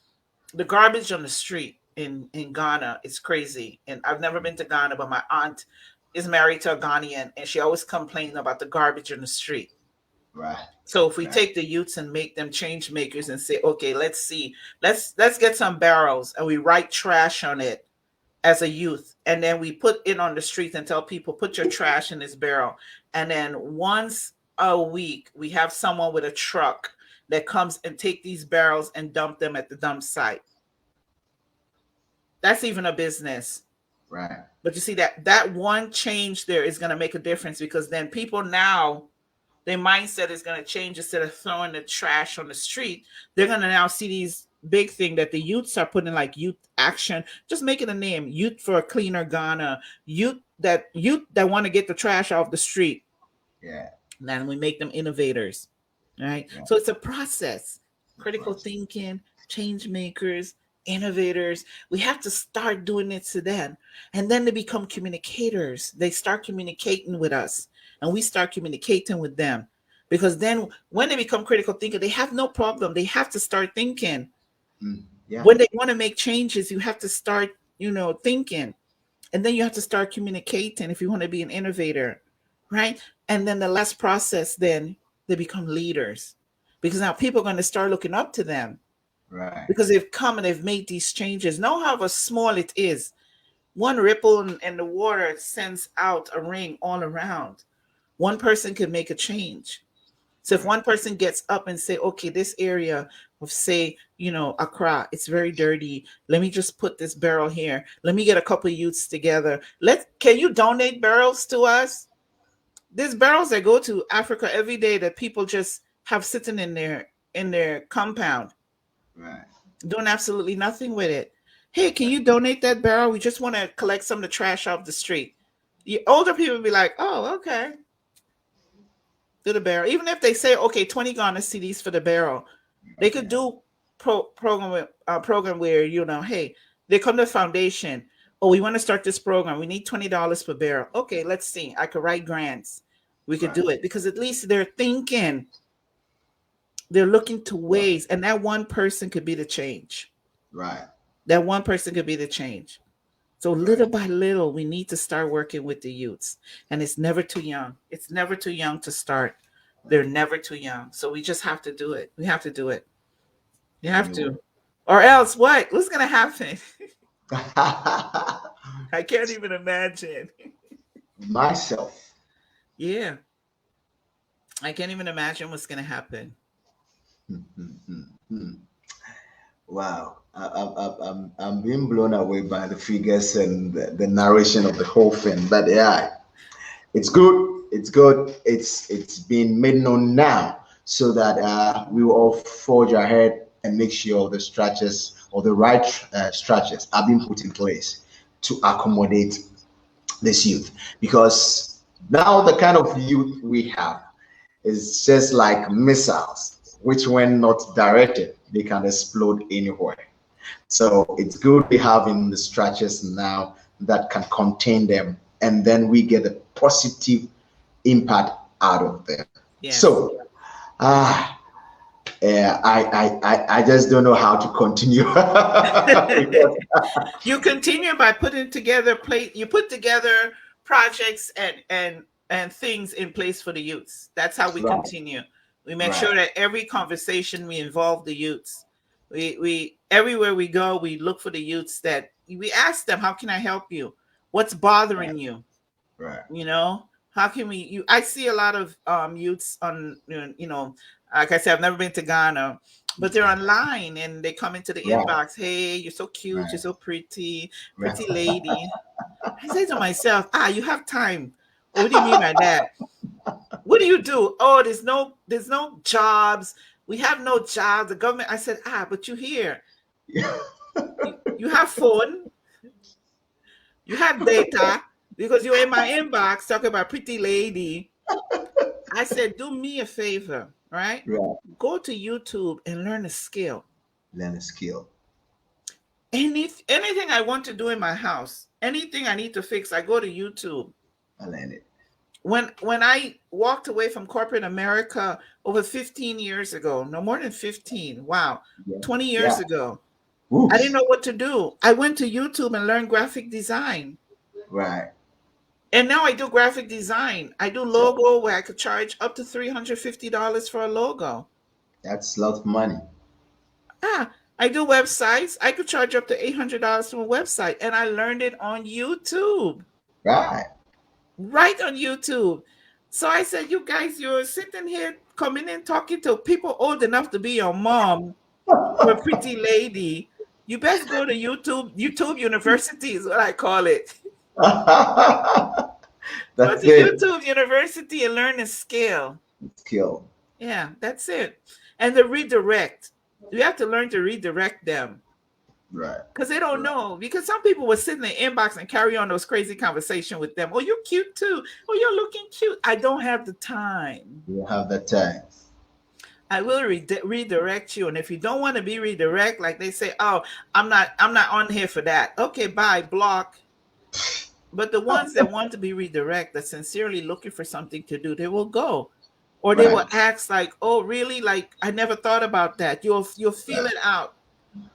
the garbage on the street in Ghana is crazy. And I've never been to Ghana, but my aunt is married to a Ghanaian, and she always complains about the garbage on the street. Right. So if we Right. take the youths and make them change makers and say, okay, let's see, let's get some barrels and we write trash on it as a youth, and then we put it on the streets and tell people, put your trash in this barrel. And then once a week, we have someone with a truck that comes and take these barrels and dump them at the dump site. That's even a business. Right. But you see that one change there is going to make a difference, because then people now, their mindset is going to change. Instead of throwing the trash on the street, they're going to now see these big thing that the youths are putting, like youth action, just making a name, youth for a cleaner Ghana, youth that want to get the trash off the street. Yeah. And then we make them innovators, right? Yeah. So it's a process. Critical thinking, change makers, innovators. We have to start doing it to them. And then they become communicators. They start communicating with us, and we start communicating with them. Because then when they become critical thinker, they have no problem. They have to start thinking. Yeah. When they want to make changes, you have to start, thinking. And then you have to start communicating if you want to be an innovator, right? And then the last process, then they become leaders, because now people are going to start looking up to them, Right. because they've come and they've made these changes. Know how small it is. One ripple in the water sends out a ring all around. One person could make a change. So if one person gets up and say, okay, this area of, say, Accra, it's very dirty. Let me just put this barrel here. Let me get a couple of youths together. Can you donate barrels to us? There's barrels that go to Africa every day that people just have sitting in their compound, Right. doing absolutely nothing with it. Hey, can you donate that barrel? We just want to collect some of the trash off the street. The older people be like, oh, okay. Do the barrel. Even if they say, okay, 20 Ghana cedis for the barrel, they could do program where, hey, they come to the foundation. Oh, we want to start this program. We need $20 per barrel. Okay, let's see. I could write grants. We could do it, because at least they're thinking. They're looking to ways, and that one person could be the change. Right. That one person could be the change. So little by little, we need to start working with the youths. And it's never too young. It's never too young to start. They're never too young. So we just have to do it. We have to do it. You have to. Or else what? What's going to happen? I can't even imagine. myself. Yeah. I can't even imagine what's going to happen. Wow, I'm being blown away by the figures and the narration of the whole thing. But yeah, it's good. It's good. It's been made known now, so that we will all forge ahead and make sure the structures or the right structures are being put in place to accommodate this youth. Because now the kind of youth we have is just like missiles, which when not directed, they can explode anywhere. So it's good we have in the structures now that can contain them, and then we get a positive impact out of them. Yes. So, ah, yeah, I just don't know how to continue. Because, You continue by putting together you put together projects and things in place for the youths. That's how we right, continue. We make right, sure that every conversation we involve the youths. We everywhere we go, we look for the youths, that we ask them, how can I help you? What's right, bothering you? right. You know, how can I see a lot of youths on, like I said, I've never been to Ghana, but they're online and they come into the Right, inbox. Hey, you're so cute, you're right, so pretty, right. pretty lady. I say to myself, you have time. Oh, what do you mean by that? What do you do? Oh, there's no jobs. We have no jobs. The government. I said, but you here. You have phone, you have data, because you're in my inbox talking about pretty lady. I said, do me a favor, right? Right. Go to YouTube and learn a skill. Learn a skill. Anything I want to do in my house, anything I need to fix, I go to YouTube. I learn it. When I walked away from corporate America over 15 years ago, no more than 15, wow, Yeah. 20 years Yeah. ago, I didn't Oops. know what to do. I went to YouTube and learned graphic design. Right. And now I do graphic design. I do logo where I could charge up to $350 for a logo. That's a lot of money. I do websites. I could charge up to $800 for a website. And I learned it on YouTube. Right. Right on YouTube. So I said, you guys, you're sitting here coming in talking to people old enough to be your mom, or a pretty lady. You best go to YouTube. YouTube University is what I call it. Go That's to it. YouTube University and learn a skill. Skill. Yeah, that's it. And the redirect. You have to learn to redirect them. Right. Because they don't know. Because some people will sit in the inbox and carry on those crazy conversation with them. Oh, you're cute too. Oh, you're looking cute. I don't have the time. You have that time. I will redirect you. And if you don't want to be redirect, like they say, oh, I'm not on here for that. Okay, bye, block. But the ones that want to be redirect, that sincerely looking for something to do, they will go. Or they will Right. ask like, oh, really? Like, I never thought about that. You'll feel Right. it out.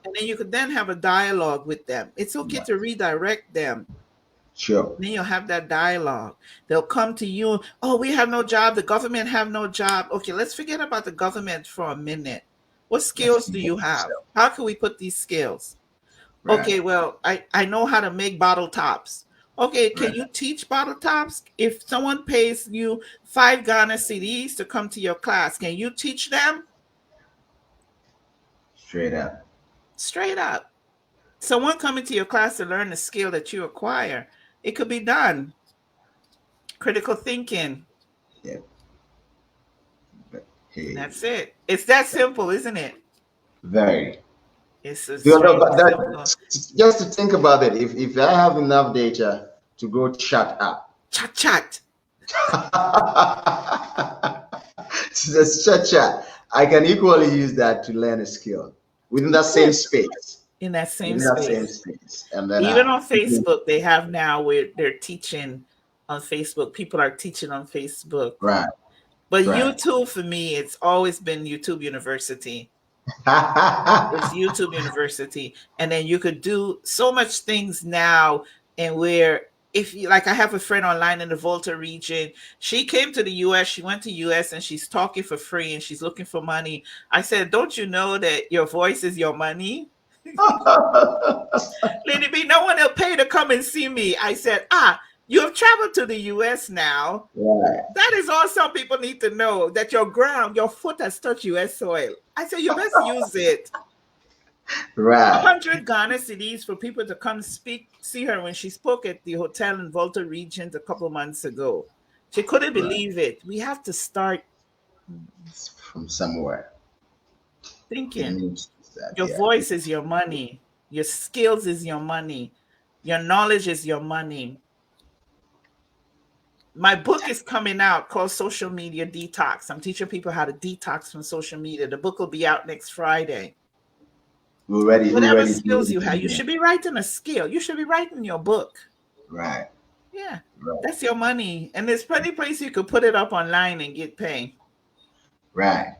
And then you could then have a dialogue with them. It's okay Right. to redirect them. Sure. Then you'll have that dialogue. They'll come to you. Oh, we have no job. The government have no job. Okay, let's forget about the government for a minute. What skills do you have? How can we put these skills? Right. Okay, well, I know how to make bottle tops. Okay, can Right. you teach bottle tops? If someone pays you 5 Ghana cedis to come to your class, can you teach them? Straight up. Straight up. Someone coming to your class to learn the skill that you acquire, it could be done. Critical thinking. Yeah. But hey. That's it. It's that simple, isn't it? Very. It's You know, extremely simple. just to think about it, if I have enough data to go chat up, Chat, chat. just chat, I can equally use that to learn a skill within that same space. In that same Within that same space. space, and then Even on Facebook, they have now where they're teaching on Facebook. People are teaching on Facebook. right, But right. YouTube, for me, it's always been YouTube University. It's YouTube University. And then you could do so much things now. And where, if you like, I have a friend online in the Volta region. She came to the US, she went to US, and she's talking for free and she's looking for money. I said, don't you know that your voice is your money? Lady B, no one will pay to come and see me. I said, You have traveled to the US now. Right. That is all some people need to know, that your foot has touched US soil. I say you best use it. Right. 100 Ghana cedis for people to come see her when she spoke at the hotel in Volta Regions a couple months ago. She couldn't believe it. We have to start From somewhere. thinking. That, Your yeah. voice is your money. Your skills is your money. Your knowledge is your money. My book is coming out called Social Media Detox. I'm teaching people how to detox from social media. The book will be out next Friday. We're ready. Whatever skills you have, you should be writing a skill. You should be writing your book. Right. Yeah. Right. That's your money. And there's plenty of places you could put it up online and get paid. Right.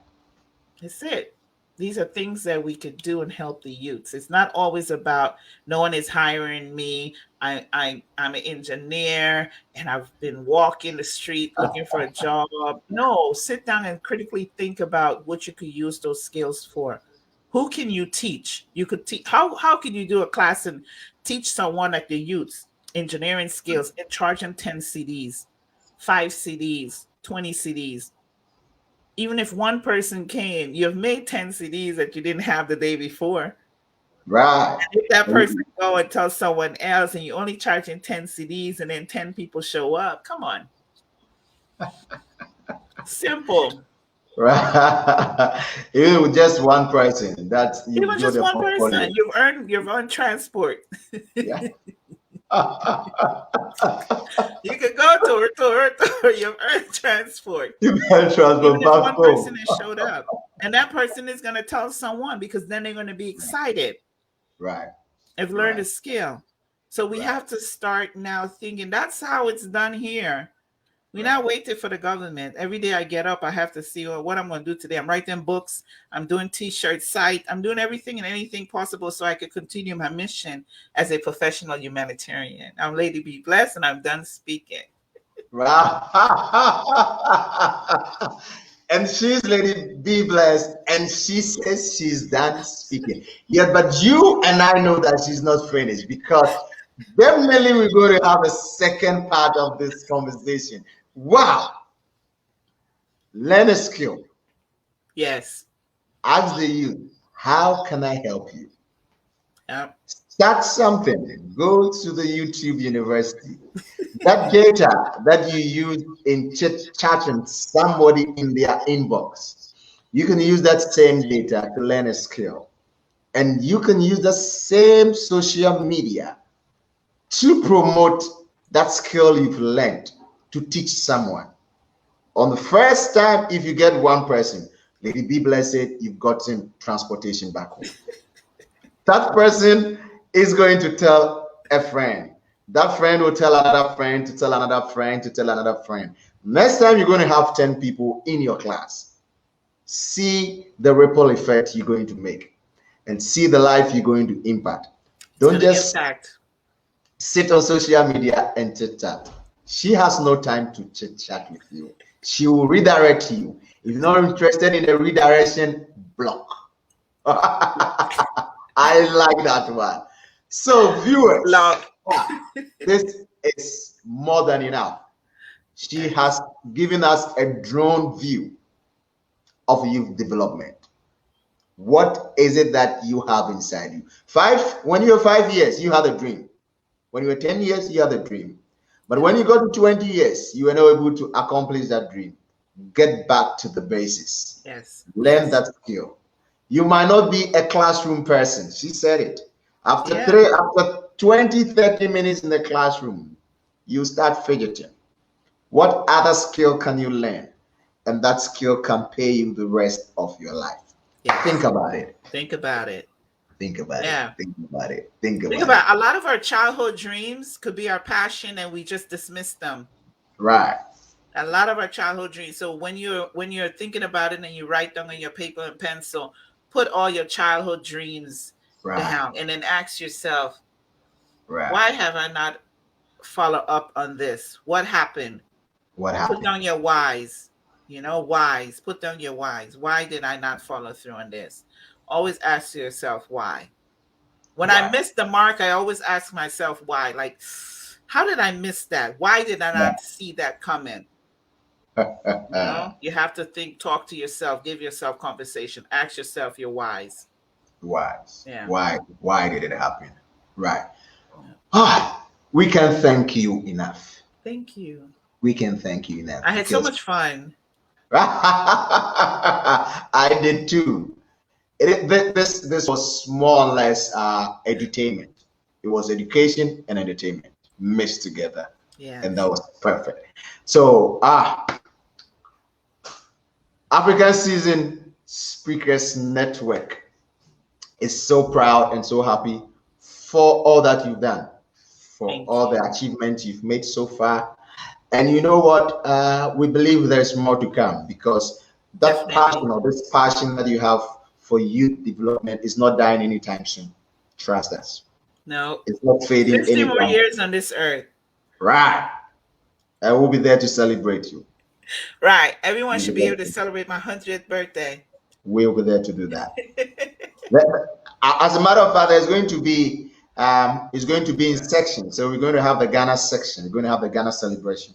That's it. These are things that we could do and help the youths. It's not always about no one is hiring me. I'm an engineer and I've been walking the street looking for a job. No, sit down and critically think about what you could use those skills for. Who can you teach? You could teach. How can you do a class and teach someone like the youths engineering skills and charge them 10 CDs, 5 CDs, 20 CDs? Even if one person came, you have made 10 CDs that you didn't have the day before. Right. And if that person go and tell someone else and you're only charging 10 CDs and then 10 people show up, come on. Simple. Right. Even with just one person, that's even just one person, you've earned transport. Yeah. You could go to you've earned transport. You can transport even if back one person home. has showed up, and that person is going to tell someone, because then they're going to be excited. Right. I've learned a skill. So we have to start now thinking that's how it's done here. We're not waiting for the government. Every day I get up, I have to see what I'm going to do today. I'm writing books. I'm doing t-shirt site. I'm doing everything and anything possible so I can continue my mission as a professional humanitarian. I'm Lady Be Blessed, and I'm done speaking. Right. And she's Lady Be Blessed, and she says she's done speaking. Yeah, but you and I know that she's not finished, because definitely we're going to have a second part of this conversation. Wow. Learn a skill. Yes. Ask the youth, how can I help you? Yep. Start something. Go to the YouTube University. That data that you use in chatting somebody in their inbox, you can use that same data to learn a skill. And you can use the same social media to promote that skill you've learned to teach someone. On the first time, if you get one person, Lady Be Blessed, you've gotten transportation back home. That person is going to tell a friend. That friend will tell another friend to tell another friend to tell another friend. Next time, you're going to have 10 people in your class. See the ripple effect you're going to make and see the life you're going to impact. Don't just sit on social media and chit chat. She has no time to chit chat with you. She will redirect you. If you're not interested in the redirection, block. I like that one. So, viewers, this is more than enough. She has given us a drone view of youth development. What is it that you have inside you? When you were 5 years, you had a dream. When you were 10 years, you had a dream. But when you got to 20 years, you were not able to accomplish that dream. Get back to the basis. Yes. Learn that skill. You might not be a classroom person. She said it. After 20, 30 minutes in the classroom, you start fidgeting. What other skill can you learn? And that skill can pay you the rest of your life. Yes. Think about it. Think about it. Think about it. Think about it. Think about it. A lot of our childhood dreams could be our passion, and we just dismiss them. Right. A lot of our childhood dreams. So when you're thinking about it and you write them on your paper and pencil, put all your childhood dreams down, and then ask yourself, why have I not followed up on this? What happened? What happened? Put down your whys. Whys. Put down your whys. Why did I not follow through on this? Always ask yourself why. When I miss the mark, I always ask myself why. Like, how did I miss that? Why did I not see that coming? You have to think, talk to yourself, give yourself conversation, ask yourself your whys. Whys. Yeah. Why did it happen? Right. Yeah. We can thank you enough. Thank you. We can thank you enough I had so because much fun. I did too. This was more or less edutainment. It was education and entertainment mixed together, Yeah. and that was perfect. So, African Season Speakers Network is so proud and so happy for all that you've done, for Thank all you. the achievements you've made so far. And you know what? We believe there's more to come because that Definitely. passion or this passion that you have for youth development is not dying anytime soon. Trust us. No. It's not fading 50 more anytime. years on this earth. Right. I will be there to celebrate you. Right. Everyone We'll should be be there able to celebrate my 100th birthday. We'll be there to do that. As a matter of fact, there's going to be it's going to be in sections. So we're going to have the Ghana section. We're going to have the Ghana celebration.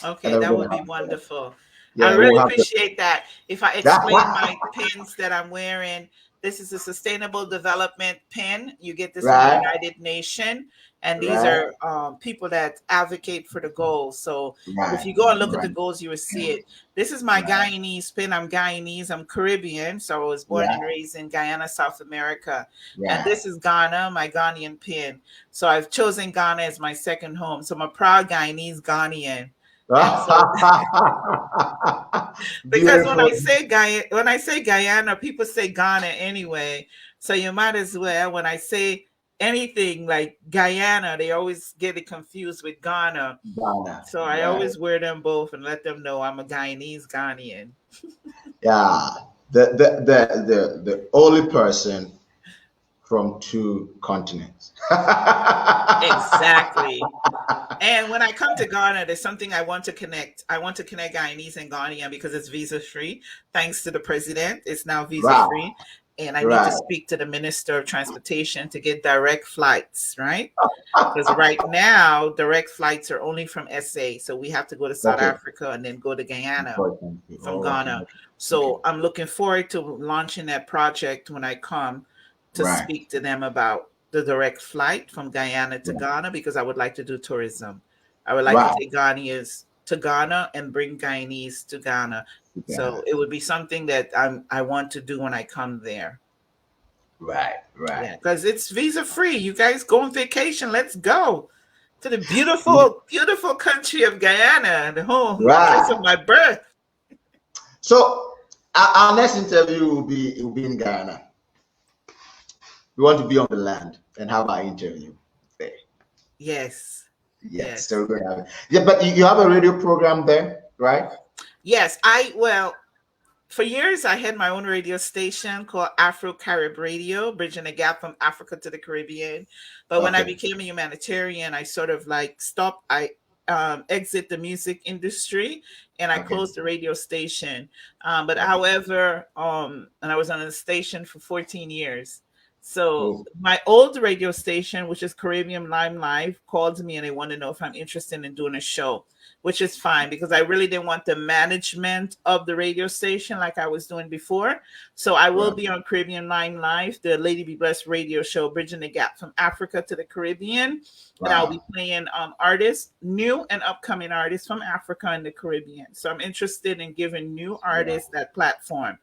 Okay, And then that we're would going to be have wonderful. I yeah, really we'll have the appreciate that. If I explain my pins that I'm wearing, this is a sustainable development pin. You get this from the right, United Nations, and these right, are people that advocate for the goals. So if right, you go and look at the right, goals, you will see it. This is my right, Guyanese pin. I'm Guyanese. I'm Caribbean, so I was born and right, raised in Guyana, South America. And right. this is Ghana, my Ghanaian pin. So I've chosen Ghana as my second home. So I'm a proud Guyanese Ghanaian. And so because Beautiful. when I say Guyana, people say Ghana anyway. So you might as well, when I say anything like Guyana, they always get it confused with Ghana. Ghana. So I Right. always wear them both and let them know I'm a Guyanese Ghanaian. Yeah. The only person from two continents. Exactly. And when I come to Ghana, there's something I want to connect. I want to connect Guyanese and Ghanaian because it's visa free. Thanks to the president, it's now visa Right. free. And I need to Right. speak to the Minister of Transportation to get direct flights, right? Because right now, direct flights are only from SA. So we have to go to South Okay. Africa and then go to Guyana Unfortunately. from Oh, okay. Ghana. So I'm looking forward to launching that project when I come to Right. speak to them about the direct flight from Guyana to Right. Ghana because I would like to do tourism. I would like Right. to take Ghanaians to Ghana and bring Guyanese to Ghana. So it would be something that I want to do when I come there. Right. Right. Yeah, because it's visa free. You guys go on vacation. Let's go to the beautiful, beautiful country of Guyana, the home place of my birth. So our next interview will be in Guyana. We want to be on the land and have our interview there. Yes. Yes. So we're going to have it. Yeah, but you have a radio program there, right? Yes. For years, I had my own radio station called Afro Carib Radio, bridging the gap from Africa to the Caribbean. But when I became a humanitarian, I sort of like stopped. I exit the music industry and I closed the radio station. However, and I was on the station for 14 years. So my old radio station, which is Caribbean Lime Live, called me and they want to know if I'm interested in doing a show, which is fine because I really didn't want the management of the radio station like I was doing before. So I will be on Caribbean Lime Live, the Lady Be Blessed radio show, bridging the gap from Africa to the Caribbean. And I'll be playing artists, new and upcoming artists from Africa and the Caribbean. So I'm interested in giving new artists that platform.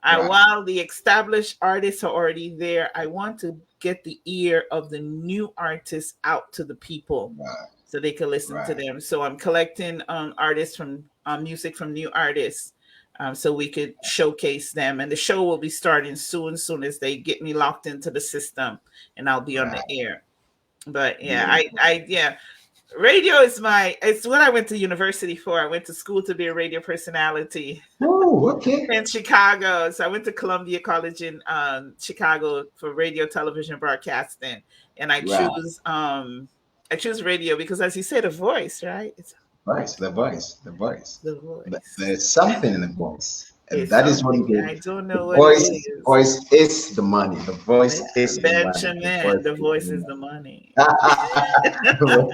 While the established artists are already there, I want to get the ear of the new artists out to the people so they can listen to them. So I'm collecting artists from music from new artists so we could showcase them. And the show will be starting soon as they get me locked into the system and I'll be on the air. But yeah, radio is it's what I went to university for. I went to school to be a radio personality. Oh, okay. In Chicago. So I went to Columbia College in Chicago for radio, television, broadcasting. And I choose radio because as you said, a voice, right? It's the voice. the voice. There's something in the voice. And It's that is what something it is. I don't The know what it voice, is. voice is the money. The voice is the money. The Benjamin, voice the is voice is the the money. money.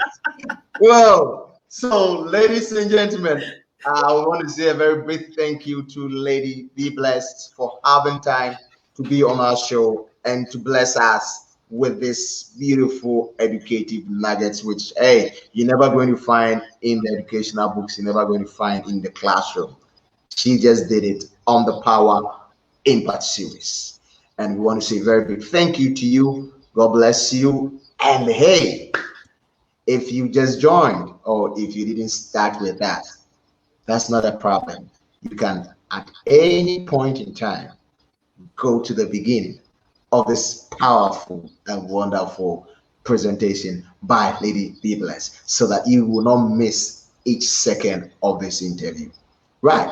Well, so ladies and gentlemen, I want to say a very big thank you to Lady Be Blessed for having time to be on our show and to bless us with this beautiful educative nuggets, which hey, you're never going to find in the educational books, you're never going to find in the classroom. She just did it on the Power Impact series. And we want to say a very big thank you to you. God bless you. And hey, if you just joined or if you didn't start with that, that's not a problem. You can, at any point in time, go to the beginning of this powerful and wonderful presentation by Lady Be Blessed so that you will not miss each second of this interview. Right.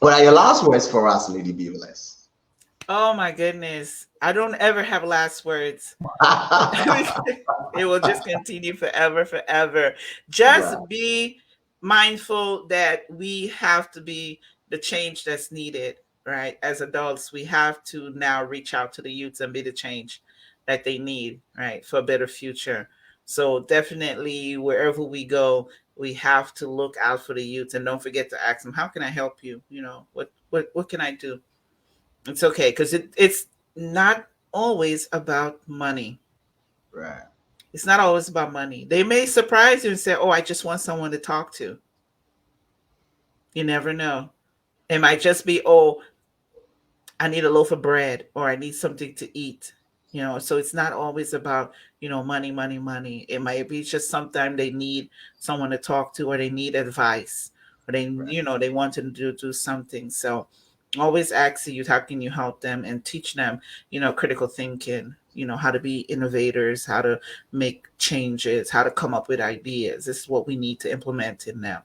What are your last words for us, Lady Be Blessed? Oh my goodness. I don't ever have last words. It will just continue forever, forever. Just Right, be mindful that we have to be the change that's needed, right? As adults, we have to now reach out to the youths and be the change that they need, right, for a better future. So definitely, wherever we go, we have to look out for the youth and don't forget to ask them, "How can I help you? You know, what can I do?" It's okay because it's not always about money. right, It's not always about money. They may surprise you and say, "Oh, I just want someone to talk to." You never know. It might just be, "Oh, I need a loaf of bread or I need something to eat." So it's not always about, money, money, money. It might be just sometimes they need someone to talk to or they need advice or right. they want to do something. So always ask the youth, how can you help them and teach them, critical thinking, how to be innovators, how to make changes, how to come up with ideas. This is what we need to implement in them.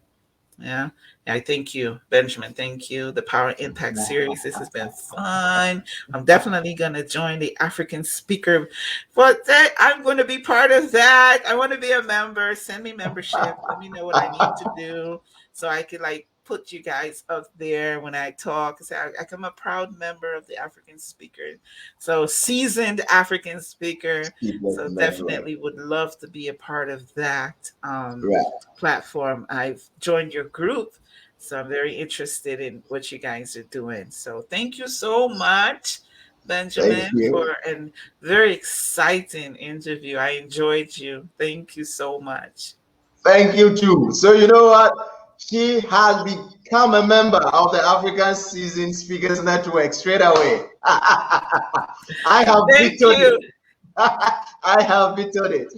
Yeah. I thank you, Benjamin. Thank you. The Power Impact series. This has been fun. I'm definitely going to join the African speaker. But I'm going to be part of that. I want to be a member. Send me membership. Let me know what I need to do so I could put you guys up there when I talk. Say I'm a proud member of the African speaker. So seasoned African speaker. So Right, definitely would love to be a part of that. right. Platform. I've joined your group, so I'm very interested in what you guys are doing. So thank you so much, Thank Benjamin, for you. a very exciting interview. I enjoyed you. Thank you so much. Thank you too. So you know what? She has become a member of the African Season Speakers Network straight away. I have Thank vetoed you. it. I have vetoed it.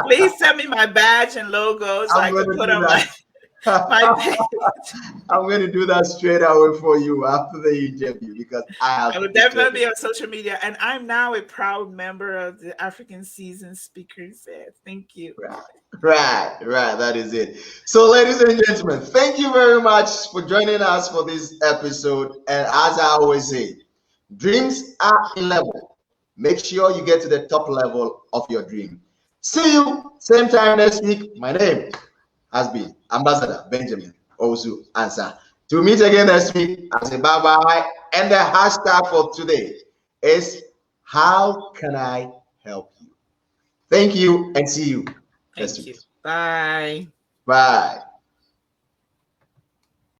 Please send me my badge and logo so I'm I going can to put do on my that. my page. I'm going to do that straight away for you after the interview because I have I would vetoed definitely it. be on social media, and I'm now a proud member of the African Season Speakers. Thank you. Right, right. That is it. So, ladies and gentlemen, thank you very much for joining us for this episode. And as I always say, dreams are in level. Make sure you get to the top level of your dream. See you same time next week. My name has been Ambassador Benjamin Osu Answer. To meet again next week, I say bye bye. And the hashtag for today is how can I help you? Thank you and see you next Thank week. you. Bye. Bye.